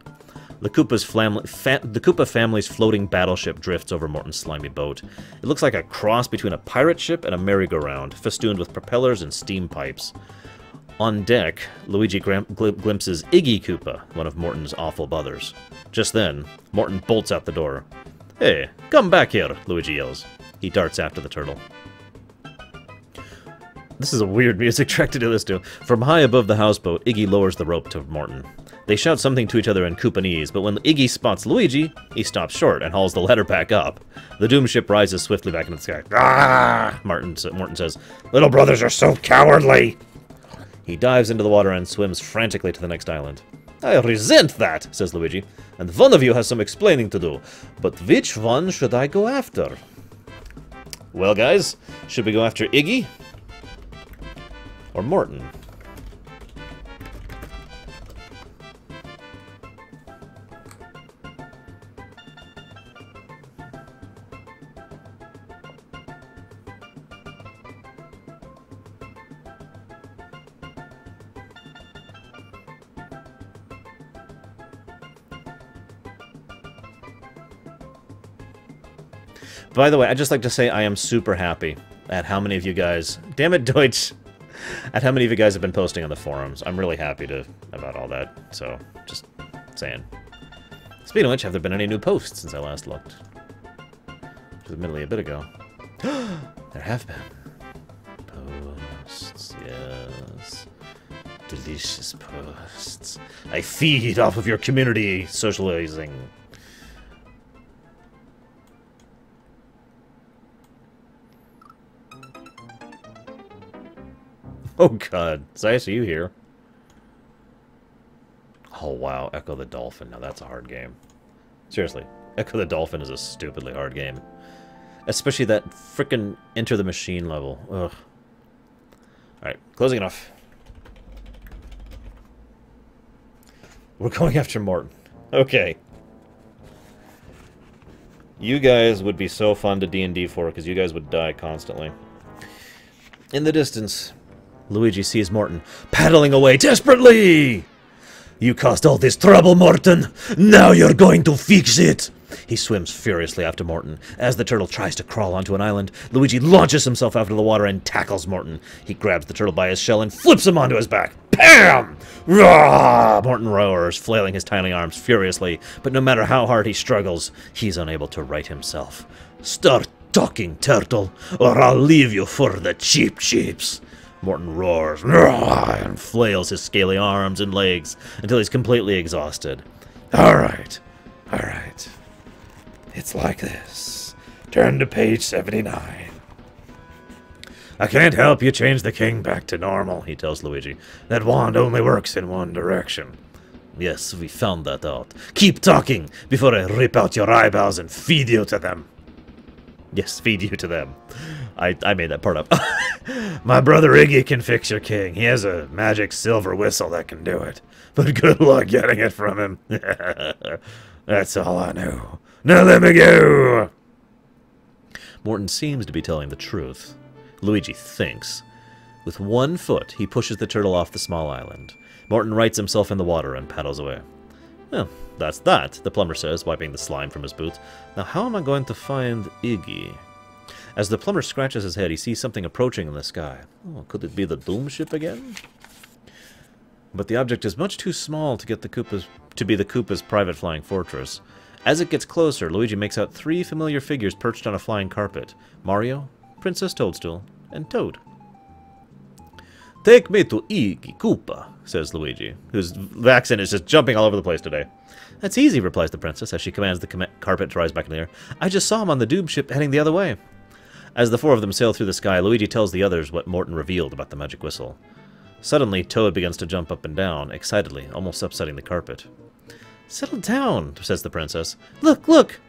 The Koopa family's floating battleship drifts over Morton's slimy boat. It looks like a cross between a pirate ship and a merry-go-round, festooned with propellers and steam pipes. On deck, Luigi glimpses Iggy Koopa, one of Morton's awful brothers. Just then, Morton bolts out the door. Hey, come back here, Luigi yells. He darts after the turtle. This is a weird music track to do this to. From high above the houseboat, Iggy lowers the rope to Morton. They shout something to each other in Koopanese, but when Iggy spots Luigi, he stops short and hauls the ladder back up. The doom ship rises swiftly back into the sky. Ah! Morton says, Little brothers are so cowardly! He dives into the water and swims frantically to the next island. I resent that, says Luigi, and one of you has some explaining to do. But which one should I go after? Well, guys, should we go after Iggy? Or Morton? By the way, I'd just like to say I am super happy at how many of you guys, damn it Deutsch, at how many of you guys have been posting on the forums. I'm really happy about all that, so just saying. Speaking of which, have there been any new posts since I last looked? Which was admittedly a bit ago. There have been. Posts, yes. Delicious posts. I feed off of your community socializing. Oh god, Zeiss, are you here? Oh wow, Echo the Dolphin, now that's a hard game. Seriously, Echo the Dolphin is a stupidly hard game. Especially that frickin' Enter the Machine level, ugh. Alright, closing it off. We're going after Morton. Okay. You guys would be so fun to D&D for, because you guys would die constantly. In the distance, Luigi sees Morton paddling away desperately. You caused all this trouble, Morton. Now you're going to fix it. He swims furiously after Morton. As the turtle tries to crawl onto an island, Luigi launches himself out of the water and tackles Morton. He grabs the turtle by his shell and flips him onto his back. Bam! Roar! Morton roars, flailing his tiny arms furiously, but no matter how hard he struggles, he's unable to right himself. Start talking, turtle, or I'll leave you for the cheap cheaps. Morton roars and flails his scaly arms and legs until he's completely exhausted. All right. It's like this. Turn to page 79. I can't help you change the king back to normal, he tells Luigi. That wand only works in one direction. Yes, we found that out. Keep talking before I rip out your eyeballs and feed you to them. Yes, feed you to them. I made that part up. My brother Iggy can fix your king. He has a magic silver whistle that can do it. But good luck getting it from him. That's all I know. Now let me go! Morton seems to be telling the truth. Luigi thinks. With one foot, he pushes the turtle off the small island. Morton rights himself in the water and paddles away. Well, that's that, the plumber says, wiping the slime from his boots. Now how am I going to find Iggy? As the plumber scratches his head, he sees something approaching in the sky. Oh, could it be the Doom ship again? But the object is much too small to get to be the Koopa's private flying fortress. As it gets closer, Luigi makes out 3 familiar figures perched on a flying carpet. Mario, Princess Toadstool, and Toad. Take me to Iggy Koopa, says Luigi, whose accent is just jumping all over the place today. That's easy, replies the princess, as she commands the carpet to rise back in the air. I just saw him on the Doom ship heading the other way. As the 4 of them sail through the sky, Luigi tells the others what Morton revealed about the magic whistle. Suddenly, Toad begins to jump up and down, excitedly, almost upsetting the carpet. Settle down, says the princess. Look, look,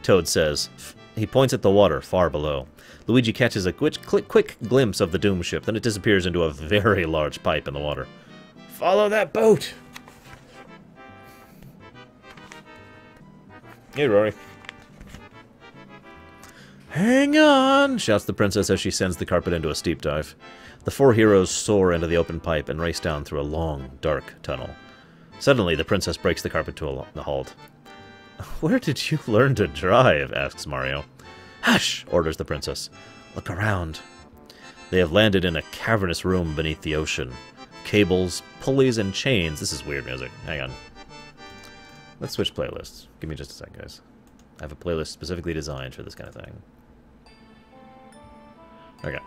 Toad says. He points at the water far below. Luigi catches a quick glimpse of the Doom ship, then it disappears into a very large pipe in the water. Follow that boat! Hey, Rory. Hang on, shouts the princess as she sends the carpet into a steep dive. The 4 heroes soar into the open pipe and race down through a long, dark tunnel. Suddenly, the princess breaks the carpet to a halt. Where did you learn to drive? Asks Mario. Hush, orders the princess. Look around. They have landed in a cavernous room beneath the ocean. Cables, pulleys, and chains. This is weird music. Hang on. Let's switch playlists. Give me just a sec, guys. I have a playlist specifically designed for this kind of thing. Okay.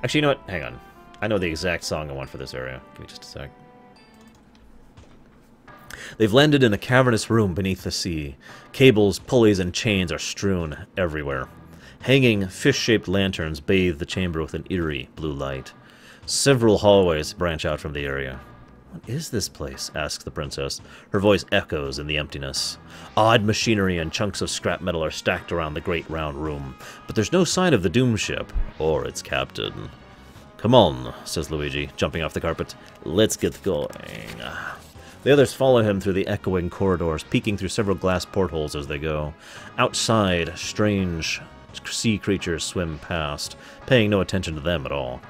Actually, you know what? Hang on. I know the exact song I want for this area. Give me just a sec. They've landed in a cavernous room beneath the sea. Cables, pulleys, and chains are strewn everywhere. Hanging, fish-shaped lanterns bathe the chamber with an eerie blue light. Several hallways branch out from the area. What is this place? Asks the princess. Her voice echoes in the emptiness. Odd machinery and chunks of scrap metal are stacked around the great round room, but there's no sign of the Doom ship, or its captain. Come on, says Luigi, jumping off the carpet. Let's get going. The others follow him through the echoing corridors, peeking through several glass portholes as they go. Outside, strange sea creatures swim past, paying no attention to them at all.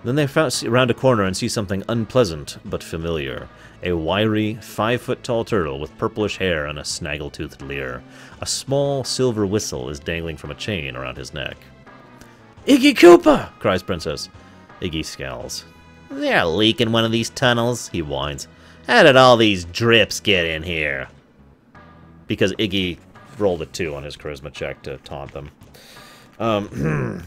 Then they round a corner and see something unpleasant but familiar. A wiry, 5-foot-tall turtle with purplish hair and a snaggle-toothed leer. A small silver whistle is dangling from a chain around his neck. Iggy Koopa! Cries Princess. Iggy scowls. They're a leak in one of these tunnels, he whines. How did all these drips get in here? Because Iggy rolled a 2 on his charisma check to taunt them.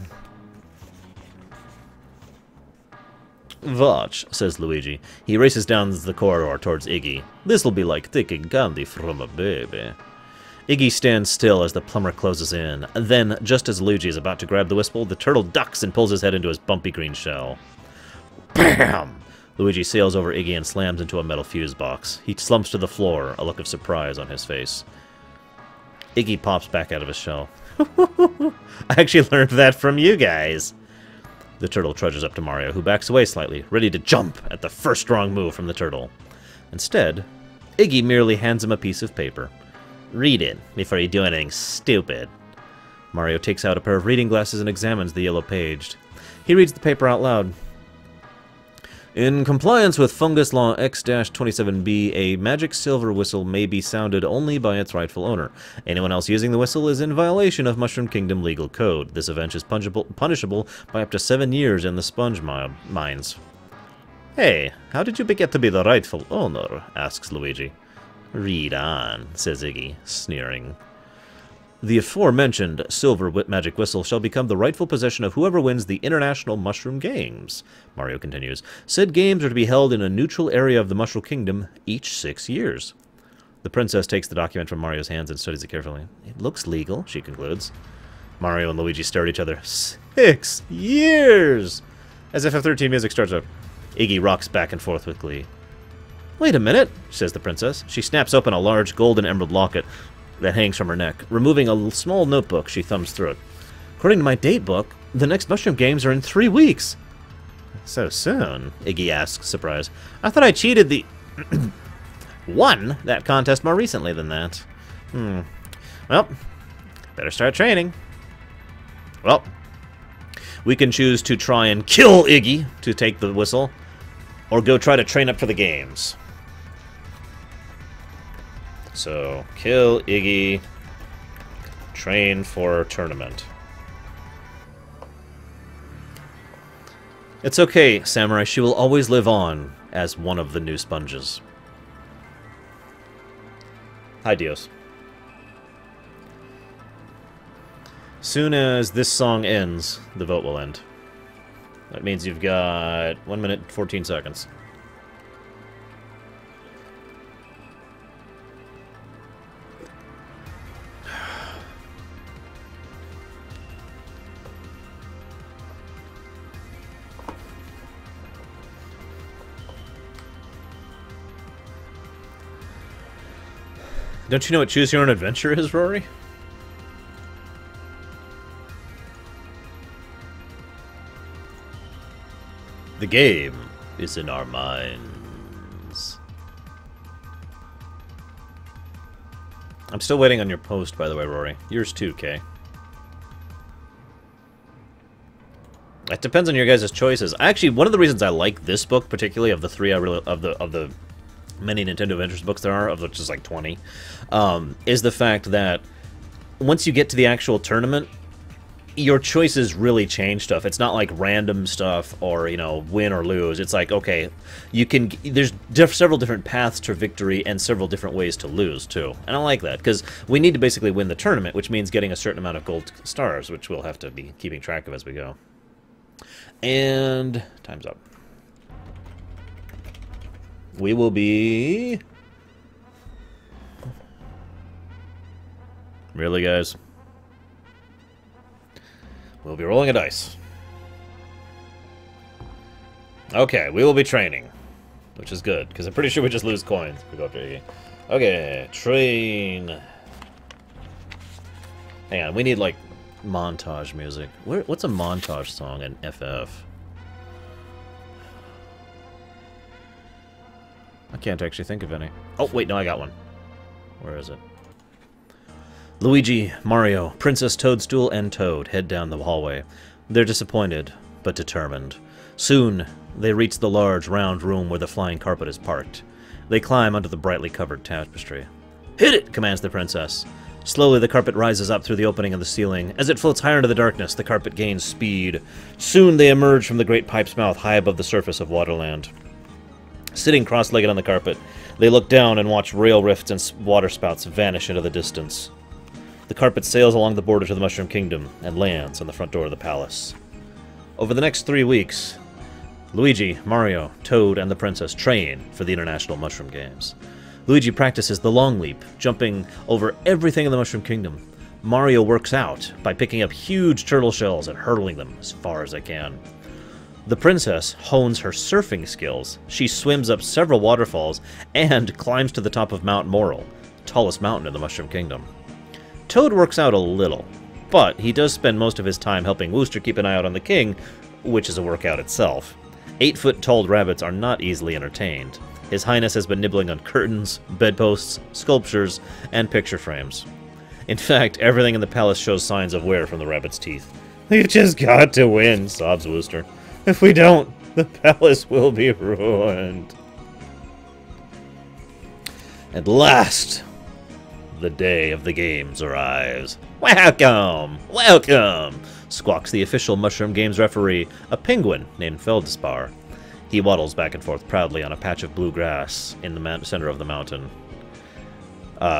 Watch, says Luigi. He races down the corridor towards Iggy. This'll be like taking candy from a baby. Iggy stands still as the plumber closes in. Then, just as Luigi is about to grab the whistle, the turtle ducks and pulls his head into his bumpy green shell. BAM! Luigi sails over Iggy and slams into a metal fuse box. He slumps to the floor, a look of surprise on his face. Iggy pops back out of his shell. I actually learned that from you guys. The turtle trudges up to Mario, who backs away slightly, ready to jump at the first strong move from the turtle. Instead, Iggy merely hands him a piece of paper. Read it before you do anything stupid. Mario takes out a pair of reading glasses and examines the yellow page. He reads the paper out loud. In compliance with Fungus Law X-27B, a magic silver whistle may be sounded only by its rightful owner. Anyone else using the whistle is in violation of Mushroom Kingdom legal code. This offense is punishable by up to 7 years in the sponge mines. Hey, how did you get to be the rightful owner? Asks Luigi. Read on, says Iggy, sneering. The aforementioned silver magic whistle shall become the rightful possession of whoever wins the International Mushroom Games, Mario continues. Said games are to be held in a neutral area of the Mushroom Kingdom each 6 years. The princess takes the document from Mario's hands and studies it carefully. It looks legal, she concludes. Mario and Luigi stare at each other. 6 years! As if F-13 music starts up. Iggy rocks back and forth with glee. Wait a minute, says the princess. She snaps open a large gold and emerald locket that hangs from her neck. Removing a small notebook, she thumbs through it. According to my date book, the next Mushroom Games are in 3 weeks. So soon? Iggy asks, surprised. I thought I cheated the... won that contest more recently than that. Well, better start training. Well, we can choose to try and kill Iggy to take the whistle, or go try to train up for the games. So, kill Iggy, train for tournament. It's okay, Samurai. She will always live on as one of the new sponges. Hi, Dios. Soon as this song ends, the vote will end. That means you've got 1 minute, 14 seconds. Don't you know what Choose Your Own Adventure is, Rory? The game is in our minds. I'm still waiting on your post, by the way, Rory. Yours too, Kay. It depends on your guys' choices. Actually, one of the reasons I like this book, particularly of the three I really of the many Nintendo Adventures books there are, of which is like 20, is the fact that once you get to the actual tournament, your choices really change stuff. It's not like random stuff or, you know, win or lose. It's like, okay, you can... There's several different paths to victory and several different ways to lose, too. And I like that, because we need to basically win the tournament, which means getting a certain amount of gold stars, which we'll have to be keeping track of as we go. And... time's up. We will be... Really, guys? We'll be rolling a dice. Okay, we will be training. Which is good, because I'm pretty sure we just lose coins if we go after Iggy. Okay, train. Hang on, we need, like, montage music. What's a montage song in FF? I can't actually think of any. Oh, wait, no, I got one. Where is it? Luigi, Mario, Princess Toadstool, and Toad head down the hallway. They're disappointed, but determined. Soon, they reach the large, round room where the flying carpet is parked. They climb under the brightly covered tapestry. Hit it! Commands the princess. Slowly, the carpet rises up through the opening in the ceiling. As it floats higher into the darkness, the carpet gains speed. Soon, they emerge from the great pipe's mouth high above the surface of Waterland. Sitting cross-legged on the carpet, they look down and watch rail rifts and waterspouts vanish into the distance. The carpet sails along the border to the Mushroom Kingdom and lands on the front door of the palace. Over the next 3 weeks, Luigi, Mario, Toad, and the princess train for the International Mushroom Games. Luigi practices the long leap, jumping over everything in the Mushroom Kingdom. Mario works out by picking up huge turtle shells and hurtling them as far as they can. The princess hones her surfing skills. She swims up several waterfalls and climbs to the top of Mount Moral, tallest mountain in the Mushroom Kingdom. Toad works out a little, but he does spend most of his time helping Wooster keep an eye out on the king, which is a workout itself. 8-foot-tall rabbits are not easily entertained. His Highness has been nibbling on curtains, bedposts, sculptures, and picture frames. In fact, everything in the palace shows signs of wear from the rabbit's teeth. We've just got to win, sobs Wooster. If we don't, the palace will be ruined. At last, the day of the games arrives. Welcome! Welcome! Squawks the official Mushroom Games referee, a penguin named Feldspar. He waddles back and forth proudly on a patch of blue grass in the center of the mountain,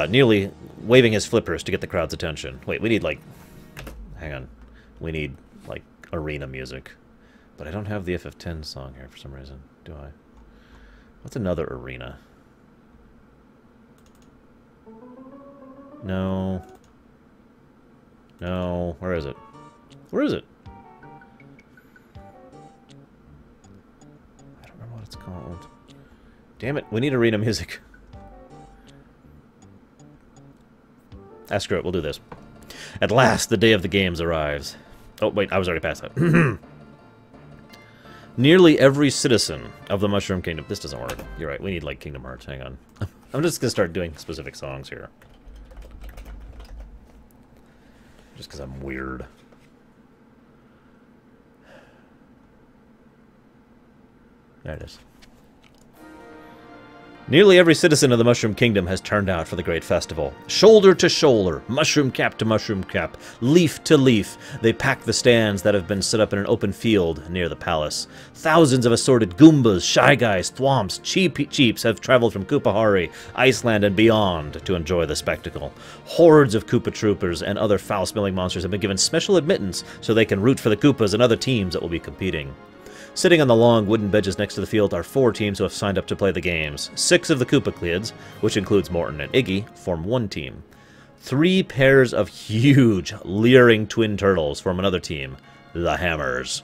nearly waving his flippers to get the crowd's attention. Wait, we need, like... Hang on. We need, like, arena music. But I don't have the FF10 song here for some reason, do I? What's another arena? No. No. Where is it? Where is it? I don't remember what it's called. Damn it, we need arena music. Ah, screw it, we'll do this. At last, the day of the games arrives. Oh, wait, I was already past that. Nearly every citizen of the Mushroom Kingdom... This doesn't work. You're right, we need, like, Kingdom Hearts. Hang on. I'm just gonna start doing specific songs here. Just because I'm weird. There it is. Nearly every citizen of the Mushroom Kingdom has turned out for the great festival. Shoulder to shoulder, mushroom cap to mushroom cap, leaf to leaf, they pack the stands that have been set up in an open field near the palace. Thousands of assorted Goombas, Shy Guys, Thwomps, Cheeps have traveled from Koopahari, Iceland, and beyond to enjoy the spectacle. Hordes of Koopa Troopers and other foul-smelling monsters have been given special admittance so they can root for the Koopas and other teams that will be competing. Sitting on the long wooden benches next to the field are 4 teams who have signed up to play the games. 6 of the Koopa Kids, which includes Morton and Iggy, form one team. 3 pairs of huge, leering twin turtles form another team, the Hammers.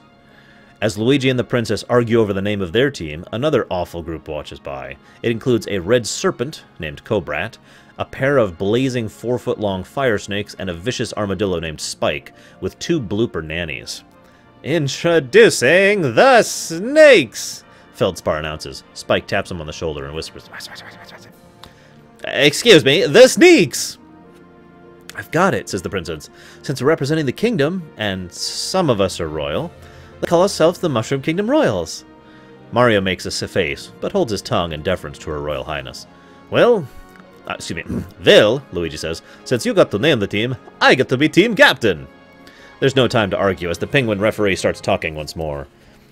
As Luigi and the princess argue over the name of their team, another awful group watches by. It includes a red serpent named Cobrat, a pair of blazing 4-foot-long fire snakes, and a vicious armadillo named Spike, with 2 blooper nannies. Introducing the snakes! Feldspar announces. Spike taps him on the shoulder and whispers, Excuse me, the sneaks! I've got it, says the princess. Since we're representing the kingdom, and some of us are royal, let's call ourselves the Mushroom Kingdom Royals. Mario makes a face, but holds his tongue in deference to her royal highness. Well, excuse me, well, Luigi says, since you got to name the team, I get to be team captain. There's no time to argue as the penguin referee starts talking once more.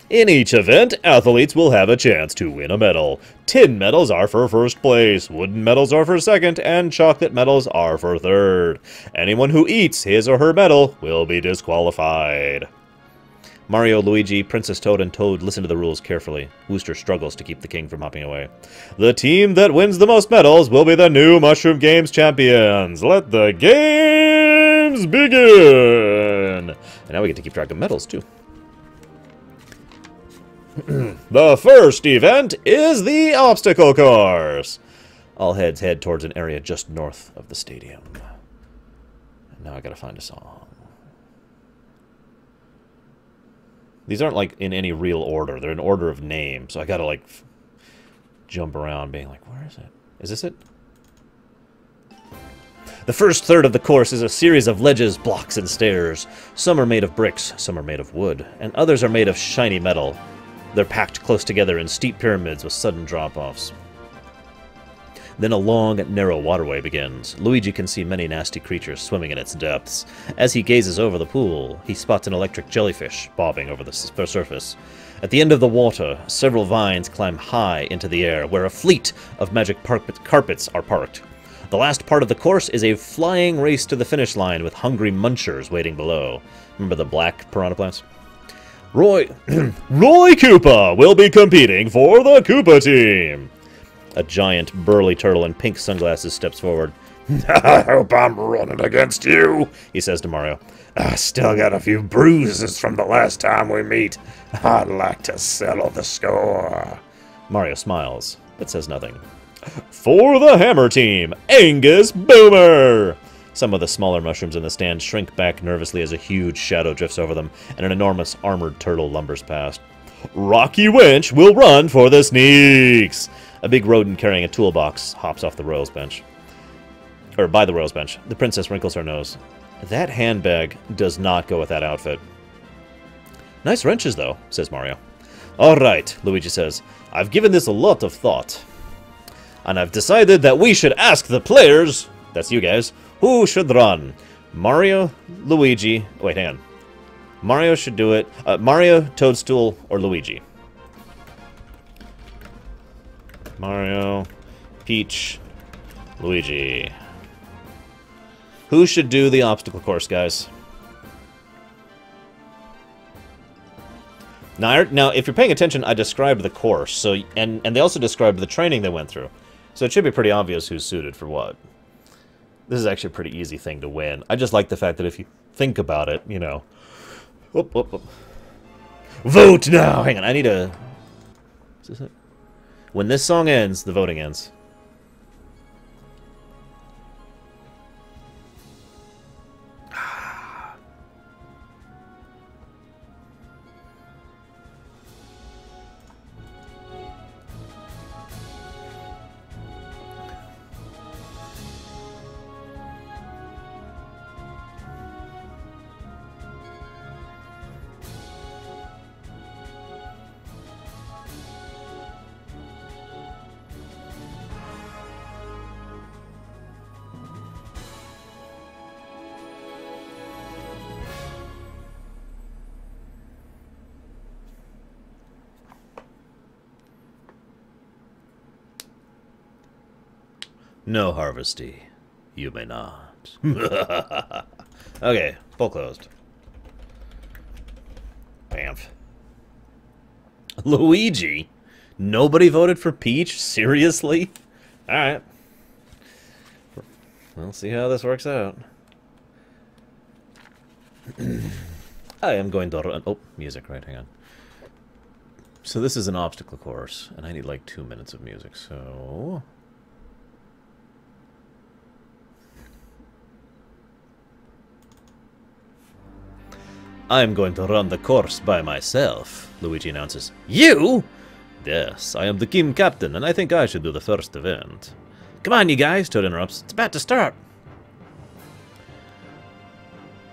In each event, athletes will have a chance to win a medal. Tin medals are for first place, wooden medals are for second, and chocolate medals are for third. Anyone who eats his or her medal will be disqualified. Mario, Luigi, Princess Toad, and Toad listen to the rules carefully. Wooster struggles to keep the king from hopping away. The team that wins the most medals will be the new Mushroom Games champions. Let the games begin! And now we get to keep track of medals, too. The first event is the obstacle course. All heads head towards an area just north of the stadium. And now I gotta find a song. These aren't, like, in any real order. They're in order of name, so I gotta, like, jump around being like, where is it? Is this it? The first third of the course is a series of ledges, blocks, and stairs. Some are made of bricks, some are made of wood, and others are made of shiny metal. They're packed close together in steep pyramids with sudden drop-offs. Then a long, narrow waterway begins. Luigi can see many nasty creatures swimming in its depths. As he gazes over the pool, he spots an electric jellyfish bobbing over the surface. At the end of the water, several vines climb high into the air, where a fleet of magic carpets are parked. The last part of the course is a flying race to the finish line with hungry munchers waiting below. Remember the black piranha plants? Roy Koopa will be competing for the Koopa team. A giant, burly turtle in pink sunglasses steps forward. I hope I'm running against you, he says to Mario. I still got a few bruises from the last time we meet. I'd like to settle the score. Mario smiles, but says nothing. For the Hammer team, Angus Boomer! Some of the smaller mushrooms in the stand shrink back nervously as a huge shadow drifts over them, and an enormous armored turtle lumbers past. Rocky Winch will run for the sneaks! A big rodent carrying a toolbox hops off the royals bench. Or by the royals bench. The princess wrinkles her nose. That handbag does not go with that outfit. Nice wrenches, though, says Mario. All right, Luigi says. I've given this a lot of thought. And I've decided that we should ask the players, that's you guys, who should run. Mario, Luigi, wait, hang on. Mario should do it. Mario, Toadstool, or Luigi. Mario, Peach, Luigi. Who should do the obstacle course, guys? Now, if you're paying attention, I described the course, so and they also described the training they went through. So it should be pretty obvious who's suited for what. This is actually a pretty easy thing to win. I just like the fact that if you think about it, you know... Whoop, whoop, whoop. Vote now! Hang on, I need a... Is this it? When this song ends, the voting ends. No, Harvesty. You may not. Okay, poll closed. Bamf. Luigi? Nobody voted for Peach? Seriously? Alright. We'll see how this works out. I am going to run... Oh, music, right, hang on. So this is an obstacle course, and I need like 2 minutes of music, so... I'm going to run the course by myself, Luigi announces. You? Yes, I am the team captain, and I think I should do the first event. Come on, you guys, Toad interrupts. It's about to start.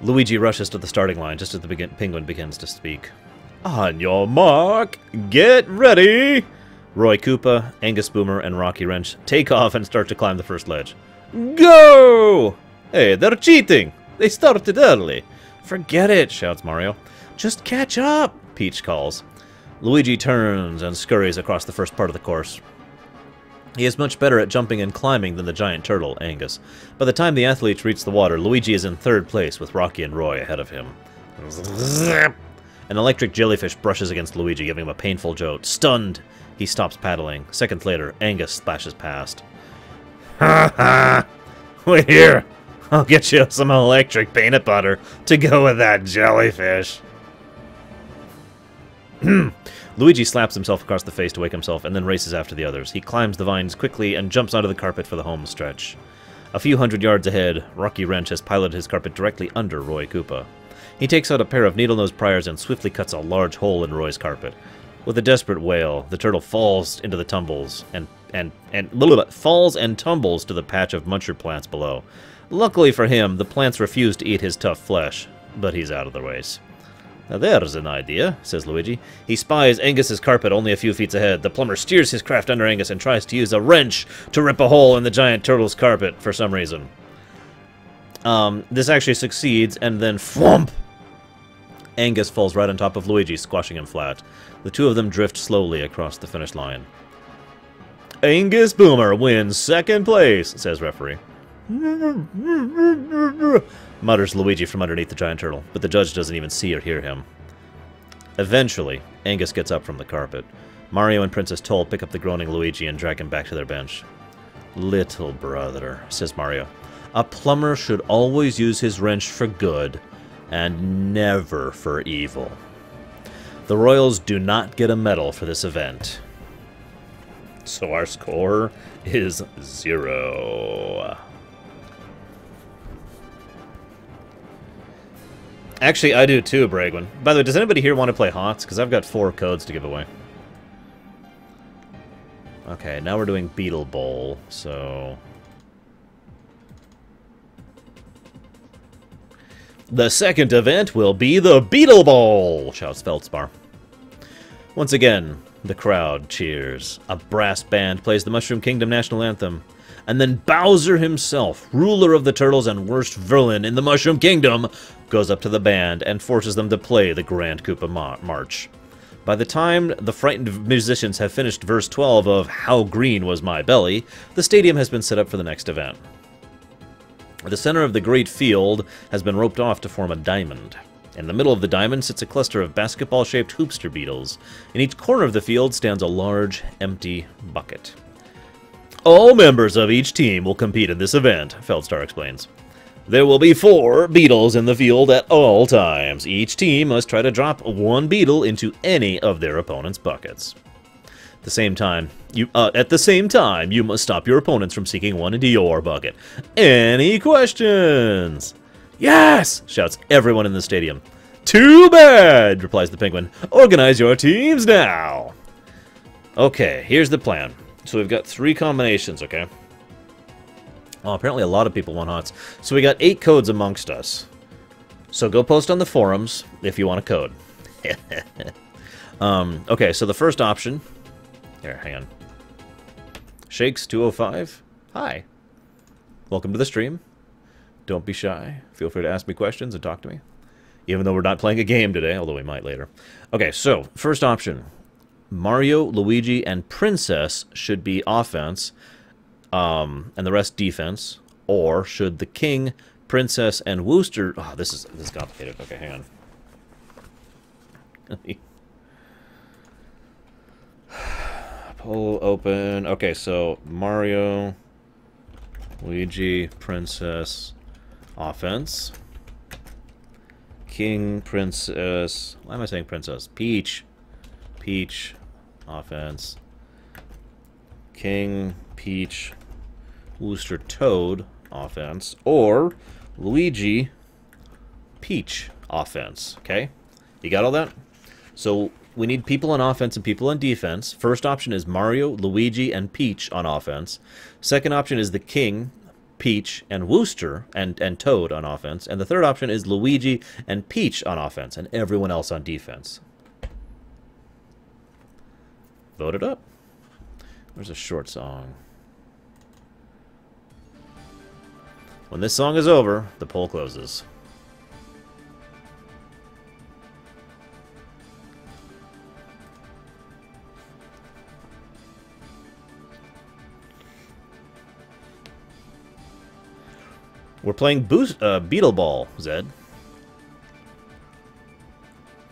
Luigi rushes to the starting line just as the penguin begins to speak. On your mark, get ready! Roy Koopa, Angus Boomer, and Rocky Wrench take off and start to climb the first ledge. Go! Hey, they're cheating! They started early. Forget it, shouts Mario. Just catch up, Peach calls. Luigi turns and scurries across the first part of the course. He is much better at jumping and climbing than the giant turtle, Angus. By the time the athletes reach the water, Luigi is in third place with Rocky and Roy ahead of him. An electric jellyfish brushes against Luigi, giving him a painful jolt. Stunned, he stops paddling. Seconds later, Angus splashes past. Ha ha! Wait here! I'll get you some electric peanut butter to go with that jellyfish. Luigi slaps himself across the face to wake himself and then races after the others. He climbs the vines quickly and jumps onto the carpet for the home stretch. A few hundred yards ahead, Rocky Wrench has piloted his carpet directly under Roy Koopa. He takes out a pair of needle-nose pliers and swiftly cuts a large hole in Roy's carpet. With a desperate wail, the turtle falls into the tumbles and falls and tumbles to the patch of muncher plants below. Luckily for him, the plants refuse to eat his tough flesh, but he's out of their ways. Now there's an idea, says Luigi. He spies Angus's carpet only a few feet ahead. The plumber steers his craft under Angus and tries to use a wrench to rip a hole in the giant turtle's carpet for some reason. This actually succeeds, and then thwomp! Angus falls right on top of Luigi, squashing him flat. The two of them drift slowly across the finish line. Angus Boomer wins second place, says referee. Mutters Luigi from underneath the giant turtle, but the judge doesn't even see or hear him. Eventually, Angus gets up from the carpet. Mario and Princess Toll pick up the groaning Luigi and drag him back to their bench. Little brother, says Mario, a plumber should always use his wrench for good, and never for evil. The Royals do not get a medal for this event. So our score is 0. Actually, I do too, Bragwin. By the way, does anybody here want to play HOTS? Because I've got 4 codes to give away. Okay, now we're doing Beetle Bowl, so... The second event will be the Beetle Bowl, shouts Feldspar. Once again, the crowd cheers. A brass band plays the Mushroom Kingdom national anthem. And then Bowser himself, ruler of the turtles and worst villain in the Mushroom Kingdom, goes up to the band and forces them to play the Grand Koopa March. By the time the frightened musicians have finished verse 12 of How Green Was My Belly, the stadium has been set up for the next event. The center of the great field has been roped off to form a diamond. In the middle of the diamond sits a cluster of basketball-shaped hoopster beetles. In each corner of the field stands a large, empty bucket. All members of each team will compete in this event, Feldstar explains. There will be 4 beetles in the field at all times. Each team must try to drop 1 beetle into any of their opponent's buckets. At the same time, you must stop your opponents from seeking one into your bucket. Any questions? Yes! Shouts everyone in the stadium. Too bad, replies the penguin. Organize your teams now. Okay, here's the plan. So we've got 3 combinations, okay? Well, apparently a lot of people want HOTS. So we got 8 codes amongst us. So go post on the forums if you want a code. Okay, so the first option... Here, hang on. Shakes205. Hi. Welcome to the stream. Don't be shy. Feel free to ask me questions and talk to me. Even though we're not playing a game today, although we might later. Okay, so, first option. Mario, Luigi, and Princess should be offense, and the rest defense. Or should the King, Princess, and Wooster... Oh, this is complicated. Okay, hang on. Pull open. Okay, so Mario, Luigi, Princess, offense. King, Princess... Why am I saying Princess? Peach, offense. King, Peach, Wooster, Toad, offense. Or Luigi, Peach, offense. Okay? You got all that? So we need people on offense and people on defense. First option is Mario, Luigi, and Peach on offense. Second option is the King, Peach, and Wooster, and Toad on offense. And the third option is Luigi and Peach on offense, and everyone else on defense. Vote it up. Where's a short song? When this song is over, the poll closes. We're playing Beetle Ball, Zed.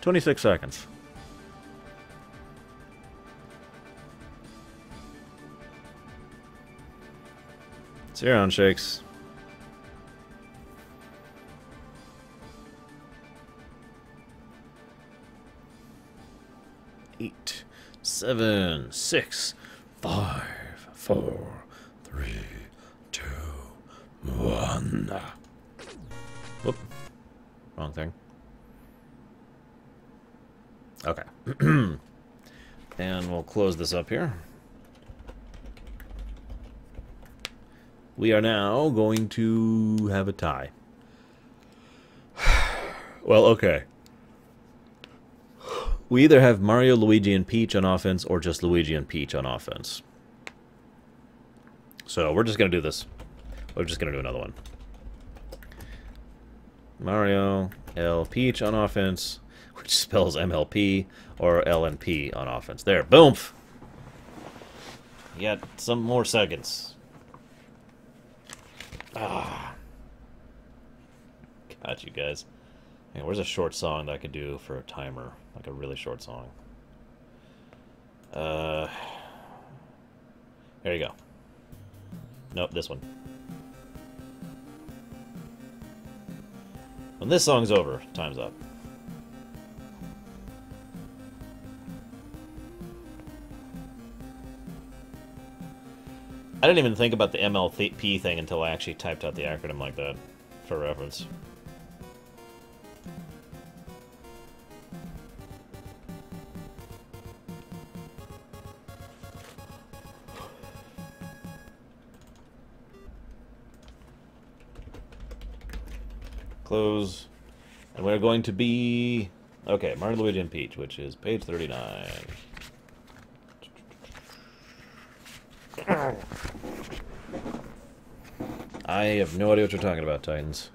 26 seconds. See you around, Shakes. Eight, 7, 6, 5, 4, 3, 2, 1. Whoop. Wrong thing. Okay. And we'll close this up here. We are now going to have a tie. Well, okay. We either have Mario, Luigi, and Peach on offense, or just Luigi and Peach on offense. So we're just going to do this. We're just going to do another one. Mario, L, Peach on offense, which spells MLP, or L and P on offense. There, boom! You got some more seconds. Ah. Got you guys. Hey, where's a short song that I could do for a timer? Like a really short song. There you go. Nope, this one. When this song's over, time's up. I didn't even think about the MLP thing until I actually typed out the acronym like that, for reference. Close. And we're going to be... Okay, Mario, Luigi, and Peach, which is page 39. I have no idea what you're talking about, Titans.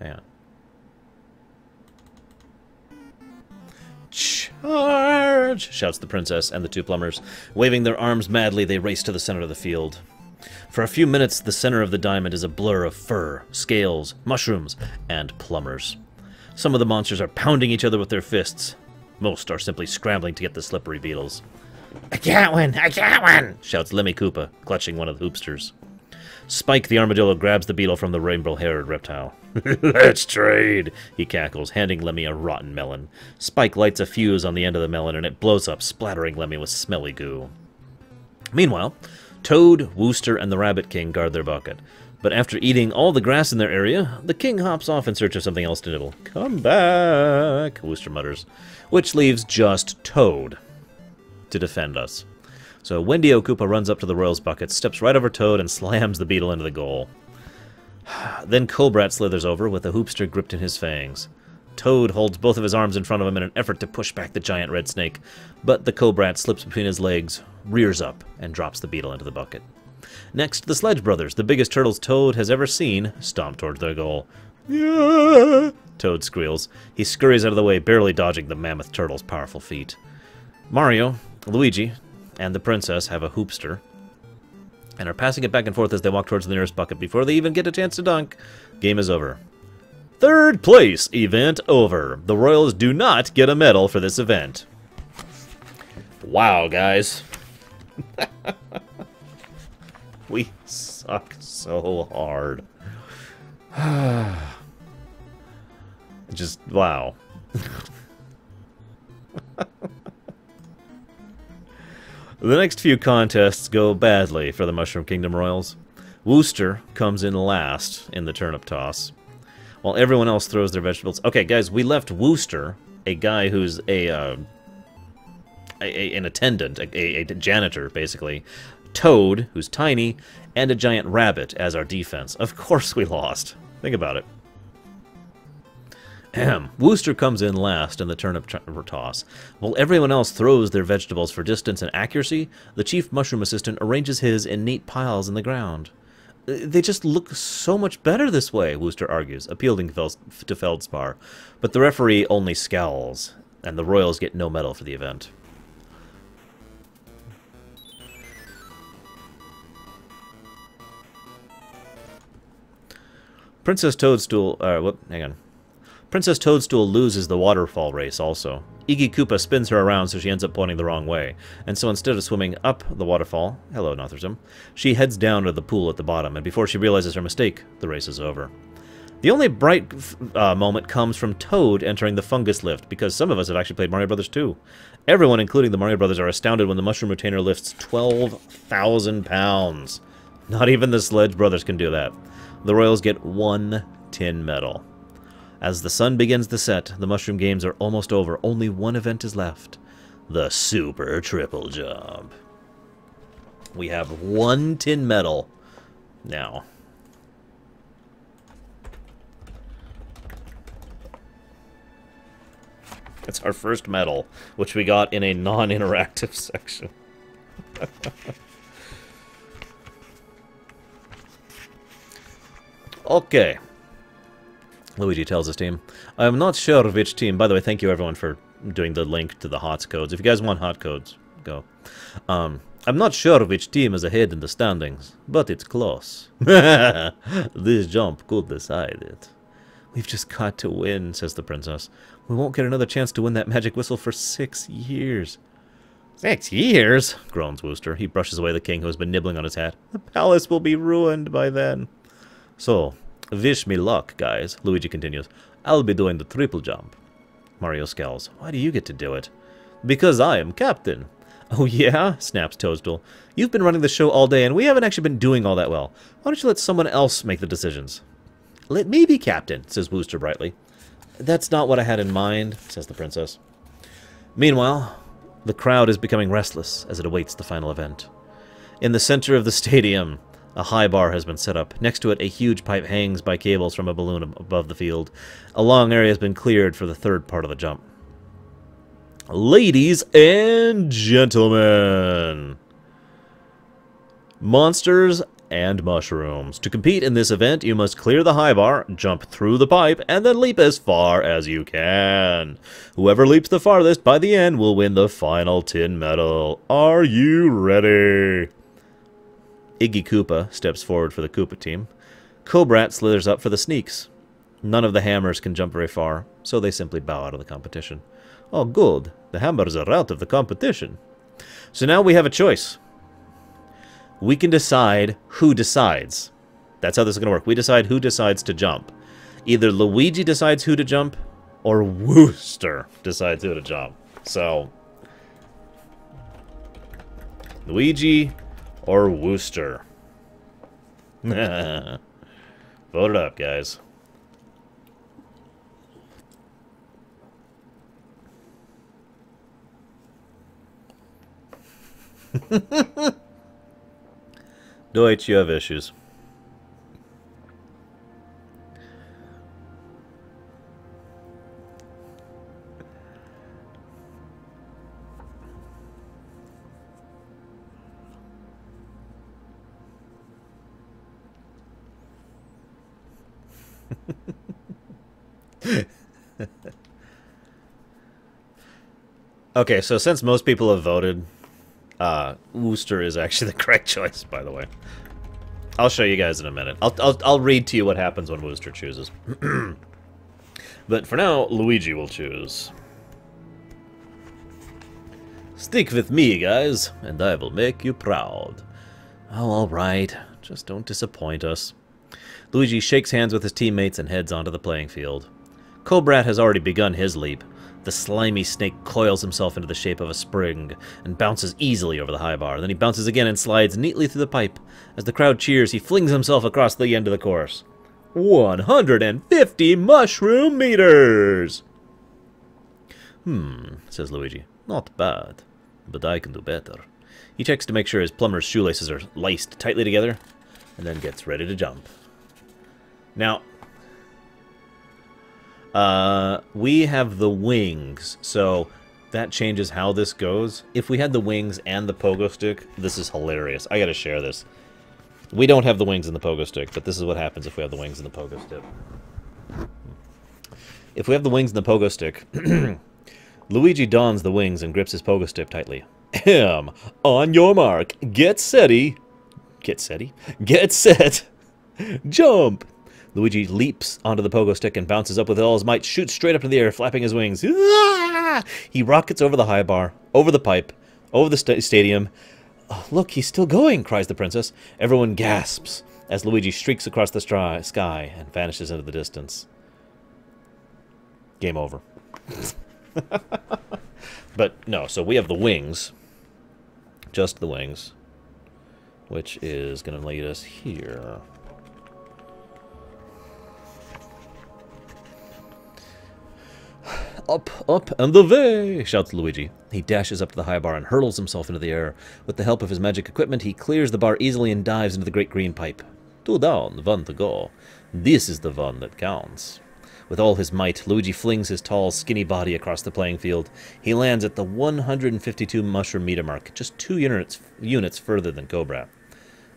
Hang on. Charge! Shouts the princess and the two plumbers. Waving their arms madly, they race to the center of the field. For a few minutes, the center of the diamond is a blur of fur, scales, mushrooms, and plumbers. Some of the monsters are pounding each other with their fists. Most are simply scrambling to get the slippery beetles. I got one! I got one! Shouts Lemmy Koopa, clutching one of the hoopsters. Spike the armadillo grabs the beetle from the rainbow-haired reptile. Let's trade, he cackles, handing Lemmy a rotten melon. Spike lights a fuse on the end of the melon and it blows up, splattering Lemmy with smelly goo. Meanwhile, Toad, Wooster, and the Rabbit King guard their bucket. But after eating all the grass in their area, the king hops off in search of something else to nibble. Come back, Wooster mutters. Which leaves just Toad to defend us. So Wendy-O Koopa runs up to the Royals bucket, steps right over Toad, and slams the beetle into the goal. Then Cobrat slithers over with a hoopster gripped in his fangs. Toad holds both of his arms in front of him in an effort to push back the giant red snake, but the Cobrat slips between his legs, rears up, and drops the beetle into the bucket. Next, the Sledge Brothers, the biggest turtles Toad has ever seen, stomp towards their goal. Yeah! Toad squeals. He scurries out of the way, barely dodging the mammoth turtle's powerful feet. Mario, Luigi, and the princess have a hoopster, and are passing it back and forth as they walk towards the nearest bucket before they even get a chance to dunk. Game is over. Third place event over. The Royals do not get a medal for this event. Wow, guys. We suck so hard. Just, wow. The next few contests go badly for the Mushroom Kingdom Royals. Wooster comes in last in the turnip toss, while everyone else throws their vegetables. Okay, guys, we left Wooster, a guy who's an attendant, a janitor, basically, Toad, who's tiny, and a giant rabbit as our defense. Of course we lost. Think about it. Wooster comes in last in the turnip toss. While everyone else throws their vegetables for distance and accuracy, the chief mushroom assistant arranges his in neat piles in the ground. They just look so much better this way, Wooster argues, appealing to Feldspar. But the referee only scowls, and the Royals get no medal for the event. Princess Toadstool... hang on. Princess Toadstool loses the waterfall race also. Iggy Koopa spins her around so she ends up pointing the wrong way, and so instead of swimming up the waterfall, hello Nothersum, she heads down to the pool at the bottom, and before she realizes her mistake, the race is over. The only bright moment comes from Toad entering the fungus lift, because some of us have actually played Mario Brothers 2. Everyone, including the Mario Brothers, are astounded when the mushroom retainer lifts 12,000 pounds. Not even the Sledge Brothers can do that. The Royals get 1 tin medal. As the sun begins to set, the mushroom games are almost over. Only one event is left. The Super Triple Jump. We have 1 tin medal now. It's our first medal, which we got in a non-interactive section. Okay. Luigi tells his team, I'm not sure which team. By the way, thank you everyone for doing the link to the HOTS codes. If you guys want hot codes, go. I'm not sure which team is ahead in the standings, but it's close. This jump could decide it. We've just got to win, says the princess. We won't get another chance to win that magic whistle for 6 years. 6 years? Groans Wooster. He brushes away the king who has been nibbling on his hat. The palace will be ruined by then. So, wish me luck, guys, Luigi continues. I'll be doing the triple jump. Mario scowls. Why do you get to do it? Because I am captain. Oh yeah? Snaps Toadstool. You've been running the show all day and we haven't actually been doing all that well. Why don't you let someone else make the decisions? Let me be captain, says Wooster brightly. That's not what I had in mind, says the princess. Meanwhile, the crowd is becoming restless as it awaits the final event. In the center of the stadium, A high bar has been set up. Next to it, a huge pipe hangs by cables from a balloon above the field. A long area has been cleared for the third part of the jump. Ladies and gentlemen, monsters and mushrooms. To compete in this event, you must clear the high bar, jump through the pipe, and then leap as far as you can. Whoever leaps the farthest by the end will win the final tin medal. Are you ready? Iggy Koopa steps forward for the Koopa team. Cobrat slithers up for the Sneaks. None of the hammers can jump very far, so they simply bow out of the competition. Oh, good. The hammers are out of the competition. So now we have a choice. We can decide who decides. That's how this is going to work. We decide who decides to jump. Either Luigi decides who to jump, or Wooster decides who to jump. So, Luigi or Wooster. Vote it up, guys. Deutsch, you have issues. Okay, so since most people have voted, Wooster is actually the correct choice, by the way. I'll show you guys in a minute. I'll read to you what happens when Wooster chooses. But for now, Luigi will choose. Stick with me, guys, and I will make you proud. Oh, alright. Just don't disappoint us. Luigi shakes hands with his teammates and heads onto the playing field. Cobrat has already begun his leap. The slimy snake coils himself into the shape of a spring and bounces easily over the high bar. Then he bounces again and slides neatly through the pipe. As the crowd cheers, he flings himself across the end of the course. 150 mushroom meters! Says Luigi. Not bad, but I can do better. He checks to make sure his plumber's shoelaces are laced tightly together, and then gets ready to jump. Now, we have the wings, so that changes how this goes. If we had the wings and the pogo stick, this is hilarious. I gotta share this. We don't have the wings and the pogo stick, but this is what happens if we have the wings and the pogo stick. If we have the wings and the pogo stick, Luigi dons the wings and grips his pogo stick tightly. On your mark, get set, jump! Luigi leaps onto the pogo stick and bounces up with all his might, shoots straight up into the air, flapping his wings. Ah! He rockets over the high bar, over the pipe, over the stadium. Oh, look, he's still going, cries the princess. Everyone gasps as Luigi streaks across the sky and vanishes into the distance. Game over. But no, so we have the wings. Just the wings. Which is going to lead us here. Up, and away! Shouts Luigi. He dashes up to the high bar and hurls himself into the air. With the help of his magic equipment, he clears the bar easily and dives into the great green pipe. 2 down, 1 to go. This is the one that counts. With all his might, Luigi flings his tall, skinny body across the playing field. He lands at the 152 mushroom meter mark, just 2 units further than Cobra.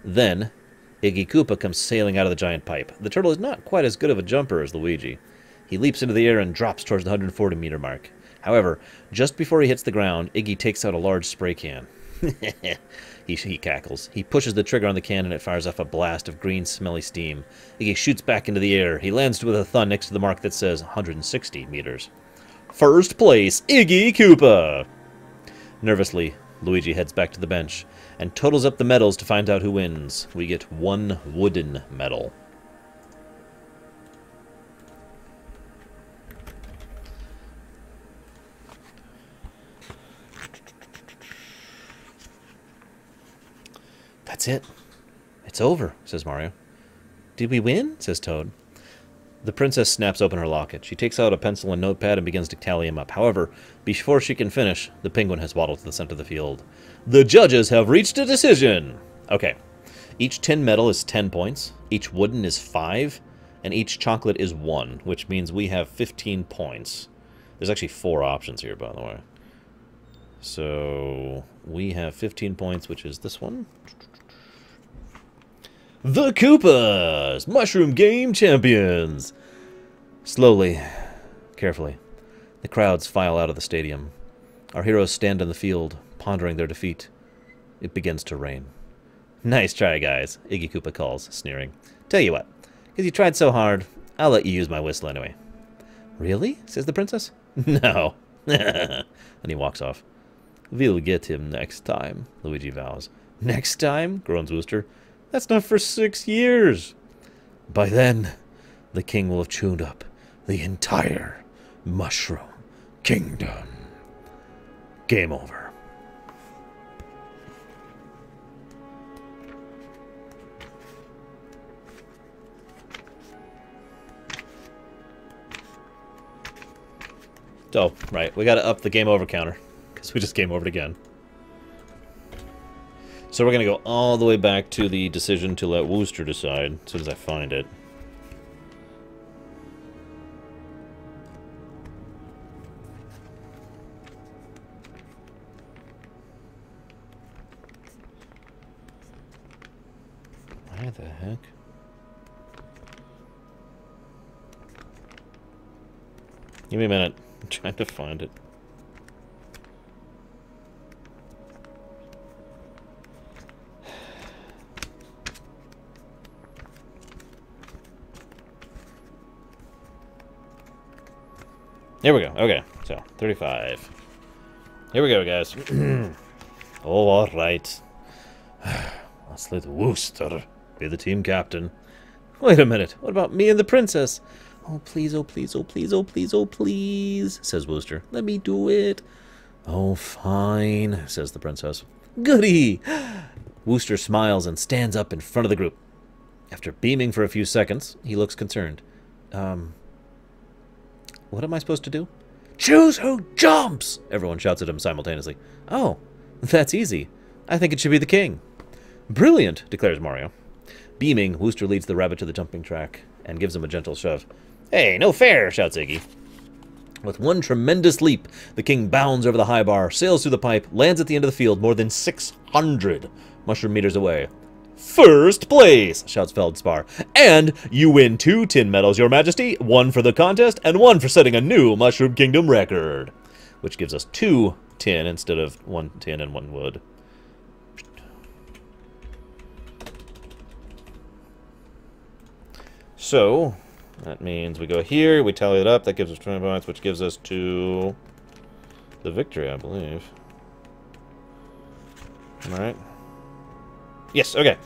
Then, Iggy Koopa comes sailing out of the giant pipe. The turtle is not quite as good of a jumper as Luigi. He leaps into the air and drops towards the 140 meter mark. However, just before he hits the ground, Iggy takes out a large spray can. He cackles. He pushes the trigger on the can and it fires off a blast of green, smelly steam. Iggy shoots back into the air. He lands with a thud next to the mark that says 160 meters. First place, Iggy Koopa! Nervously, Luigi heads back to the bench and totals up the medals to find out who wins. We get 1 wooden medal. That's it. It's over, says Mario. Did we win? Says Toad. The princess snaps open her locket. She takes out a pencil and notepad and begins to tally him up. However, before she can finish, the penguin has waddled to the center of the field. The judges have reached a decision. Okay. Each tin metal is 10 points, each wooden is 5, and each chocolate is 1, which means we have 15 points. There's actually 4 options here, by the way. So we have 15 points, which is this one. The Koopas! Mushroom Game Champions! Slowly, carefully, the crowds file out of the stadium. Our heroes stand in the field, pondering their defeat. It begins to rain. Nice try, guys, Iggy Koopa calls, sneering. Tell you what, because you tried so hard, I'll let you use my whistle anyway. Really? Says the princess. No. And he walks off. We'll get him next time, Luigi vows. Next time? Groans Wooster. That's not for 6 years. By then, the king will have chewed up the entire Mushroom Kingdom. Game over. Oh, right. We got to up the game over counter, because we just game overed again. So we're going to go all the way back to the decision to let Wooster decide, as soon as I find it. Why the heck? Give me a minute. I'm trying to find it. Here we go. Okay, so 35. Here we go, guys. Oh, all right. Let's let Wooster be the team captain. Wait a minute. What about me and the princess? Oh, please, oh, please, oh, please, oh, please, oh, please, says Wooster. Let me do it. Oh, fine, says the princess. Goody! Wooster smiles and stands up in front of the group. After beaming for a few seconds, he looks concerned. What am I supposed to do? Choose who jumps! Everyone shouts at him simultaneously. Oh, that's easy. I think it should be the king. Brilliant, declares Mario. Beaming, Wooster leads the rabbit to the jumping track and gives him a gentle shove. Hey, no fair, shouts Iggy. With one tremendous leap, the king bounds over the high bar, sails through the pipe, lands at the end of the field more than 600 mushroom meters away. First place, shouts Feldspar. And you win 2 tin medals, your majesty, 1 for the contest and 1 for setting a new Mushroom Kingdom record. Which gives us 2 tin instead of 1 tin and 1 wood. So, that means we go here, we tally it up, that gives us 20 points, which gives us to the victory, I believe. Alright. Yes, okay.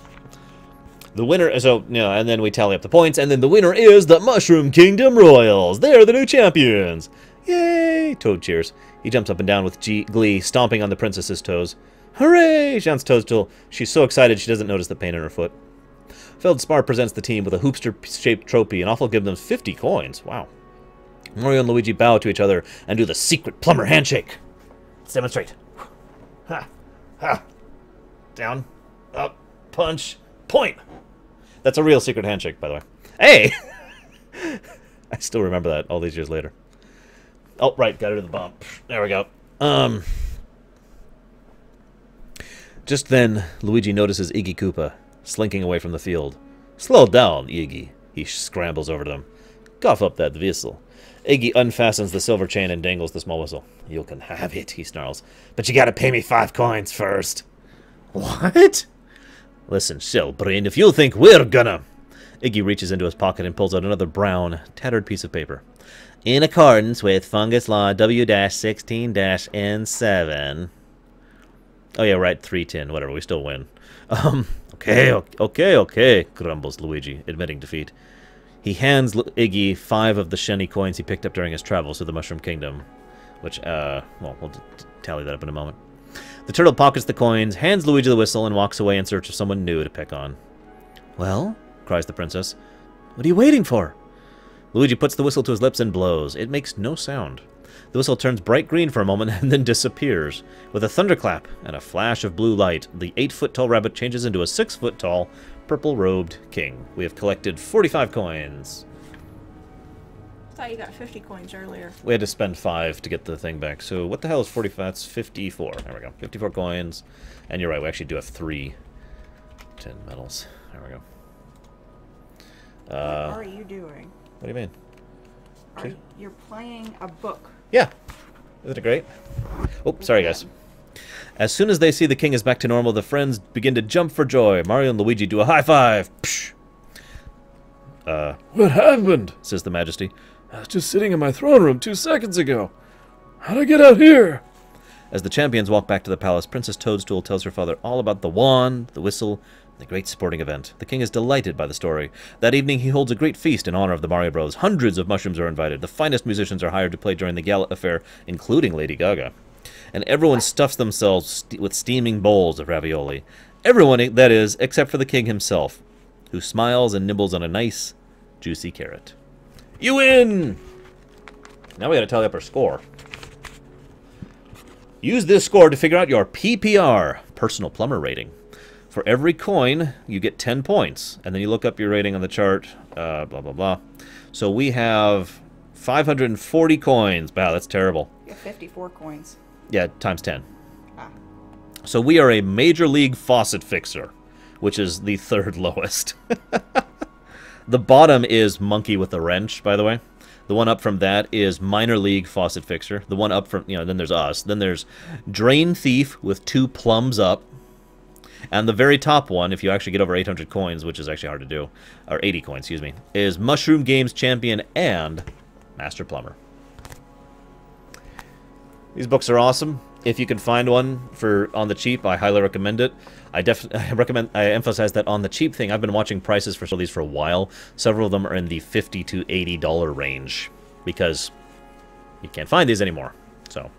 The winner, so, no, and then we tally up the points, and then the winner is the Mushroom Kingdom Royals. They're the new champions. Yay! Toad cheers. He jumps up and down with glee, stomping on the princess's toes. Hooray! Shouts Toad till she's so excited she doesn't notice the pain in her foot. Feldspar presents the team with a hoopster-shaped trophy, and off will give them 50 coins. Wow. Mario and Luigi bow to each other and do the secret plumber handshake. Let's demonstrate. Ha! Ha! Down. Up. Punch. Point! That's a real secret handshake, by the way. Hey! I still remember that all these years later. Oh, right. Got rid of the bump. There we go. Just then, Luigi notices Iggy Koopa slinking away from the field. Slow down, Iggy. He scrambles over to them. Cough up that whistle. Iggy unfastens the silver chain and dangles the small whistle. You can have it, he snarls. But you gotta pay me 5 coins first. What? Listen, Shellbrain, if you think we're gonna... Iggy reaches into his pocket and pulls out another brown, tattered piece of paper. In accordance with Fungus Law W-16-N7... Oh yeah, right, 310, whatever, we still win. Okay, grumbles Luigi, admitting defeat. He hands Iggy 5 of the shiny coins he picked up during his travels to the Mushroom Kingdom. Which, well, we'll tally that up in a moment. The turtle pockets the coins, hands Luigi the whistle, and walks away in search of someone new to pick on. Well, cries the princess, what are you waiting for? Luigi puts the whistle to his lips and blows. It makes no sound. The whistle turns bright green for a moment and then disappears. With a thunderclap and a flash of blue light, the 8-foot-tall rabbit changes into a 6-foot-tall, purple-robed king. We have collected 45 coins. I thought you got 50 coins earlier. We had to spend 5 to get the thing back. So what the hell is 45? That's 54. There we go. 54 coins. And you're right, we actually do have 3 tin medals. There we go. What are you doing? What do you mean? You're playing a book. Yeah. Isn't it great? Oh, sorry, guys. As soon as they see the king is back to normal, the friends begin to jump for joy. Mario and Luigi do a high five. Psh. What happened? Says the Majesty. I was just sitting in my throne room 2 seconds ago. How'd I get out here? As the champions walk back to the palace, Princess Toadstool tells her father all about the wand, the whistle, and the great sporting event. The king is delighted by the story. That evening he holds a great feast in honor of the Mario Bros. Hundreds of mushrooms are invited. The finest musicians are hired to play during the gala affair, including Lady Gaga. And everyone stuffs themselves with steaming bowls of ravioli. Everyone, that is, except for the king himself, who smiles and nibbles on a nice, juicy carrot. You win! Now we gotta tally up our score. Use this score to figure out your PPR, personal plumber rating. For every coin, you get 10 points. And then you look up your rating on the chart, blah, blah, blah. So we have 540 coins. Wow, that's terrible. You have 54 coins. Yeah, times 10. Ah. So we are a Major League faucet fixer, which is the 3rd lowest. The bottom is Monkey with a Wrench, by the way. The one up from that is Minor League Faucet Fixer. The one up from, then there's us. Then there's Drain Thief with 2 plums up. And the very top one, if you actually get over 800 coins, which is actually hard to do, or 80 coins, excuse me, is Mushroom Games Champion and Master Plumber. These books are awesome. If you can find one for on the cheap, I highly recommend it. I emphasize that on the cheap thing. I've been watching prices for these for a while. Several of them are in the $50 to $80 range because you can't find these anymore. So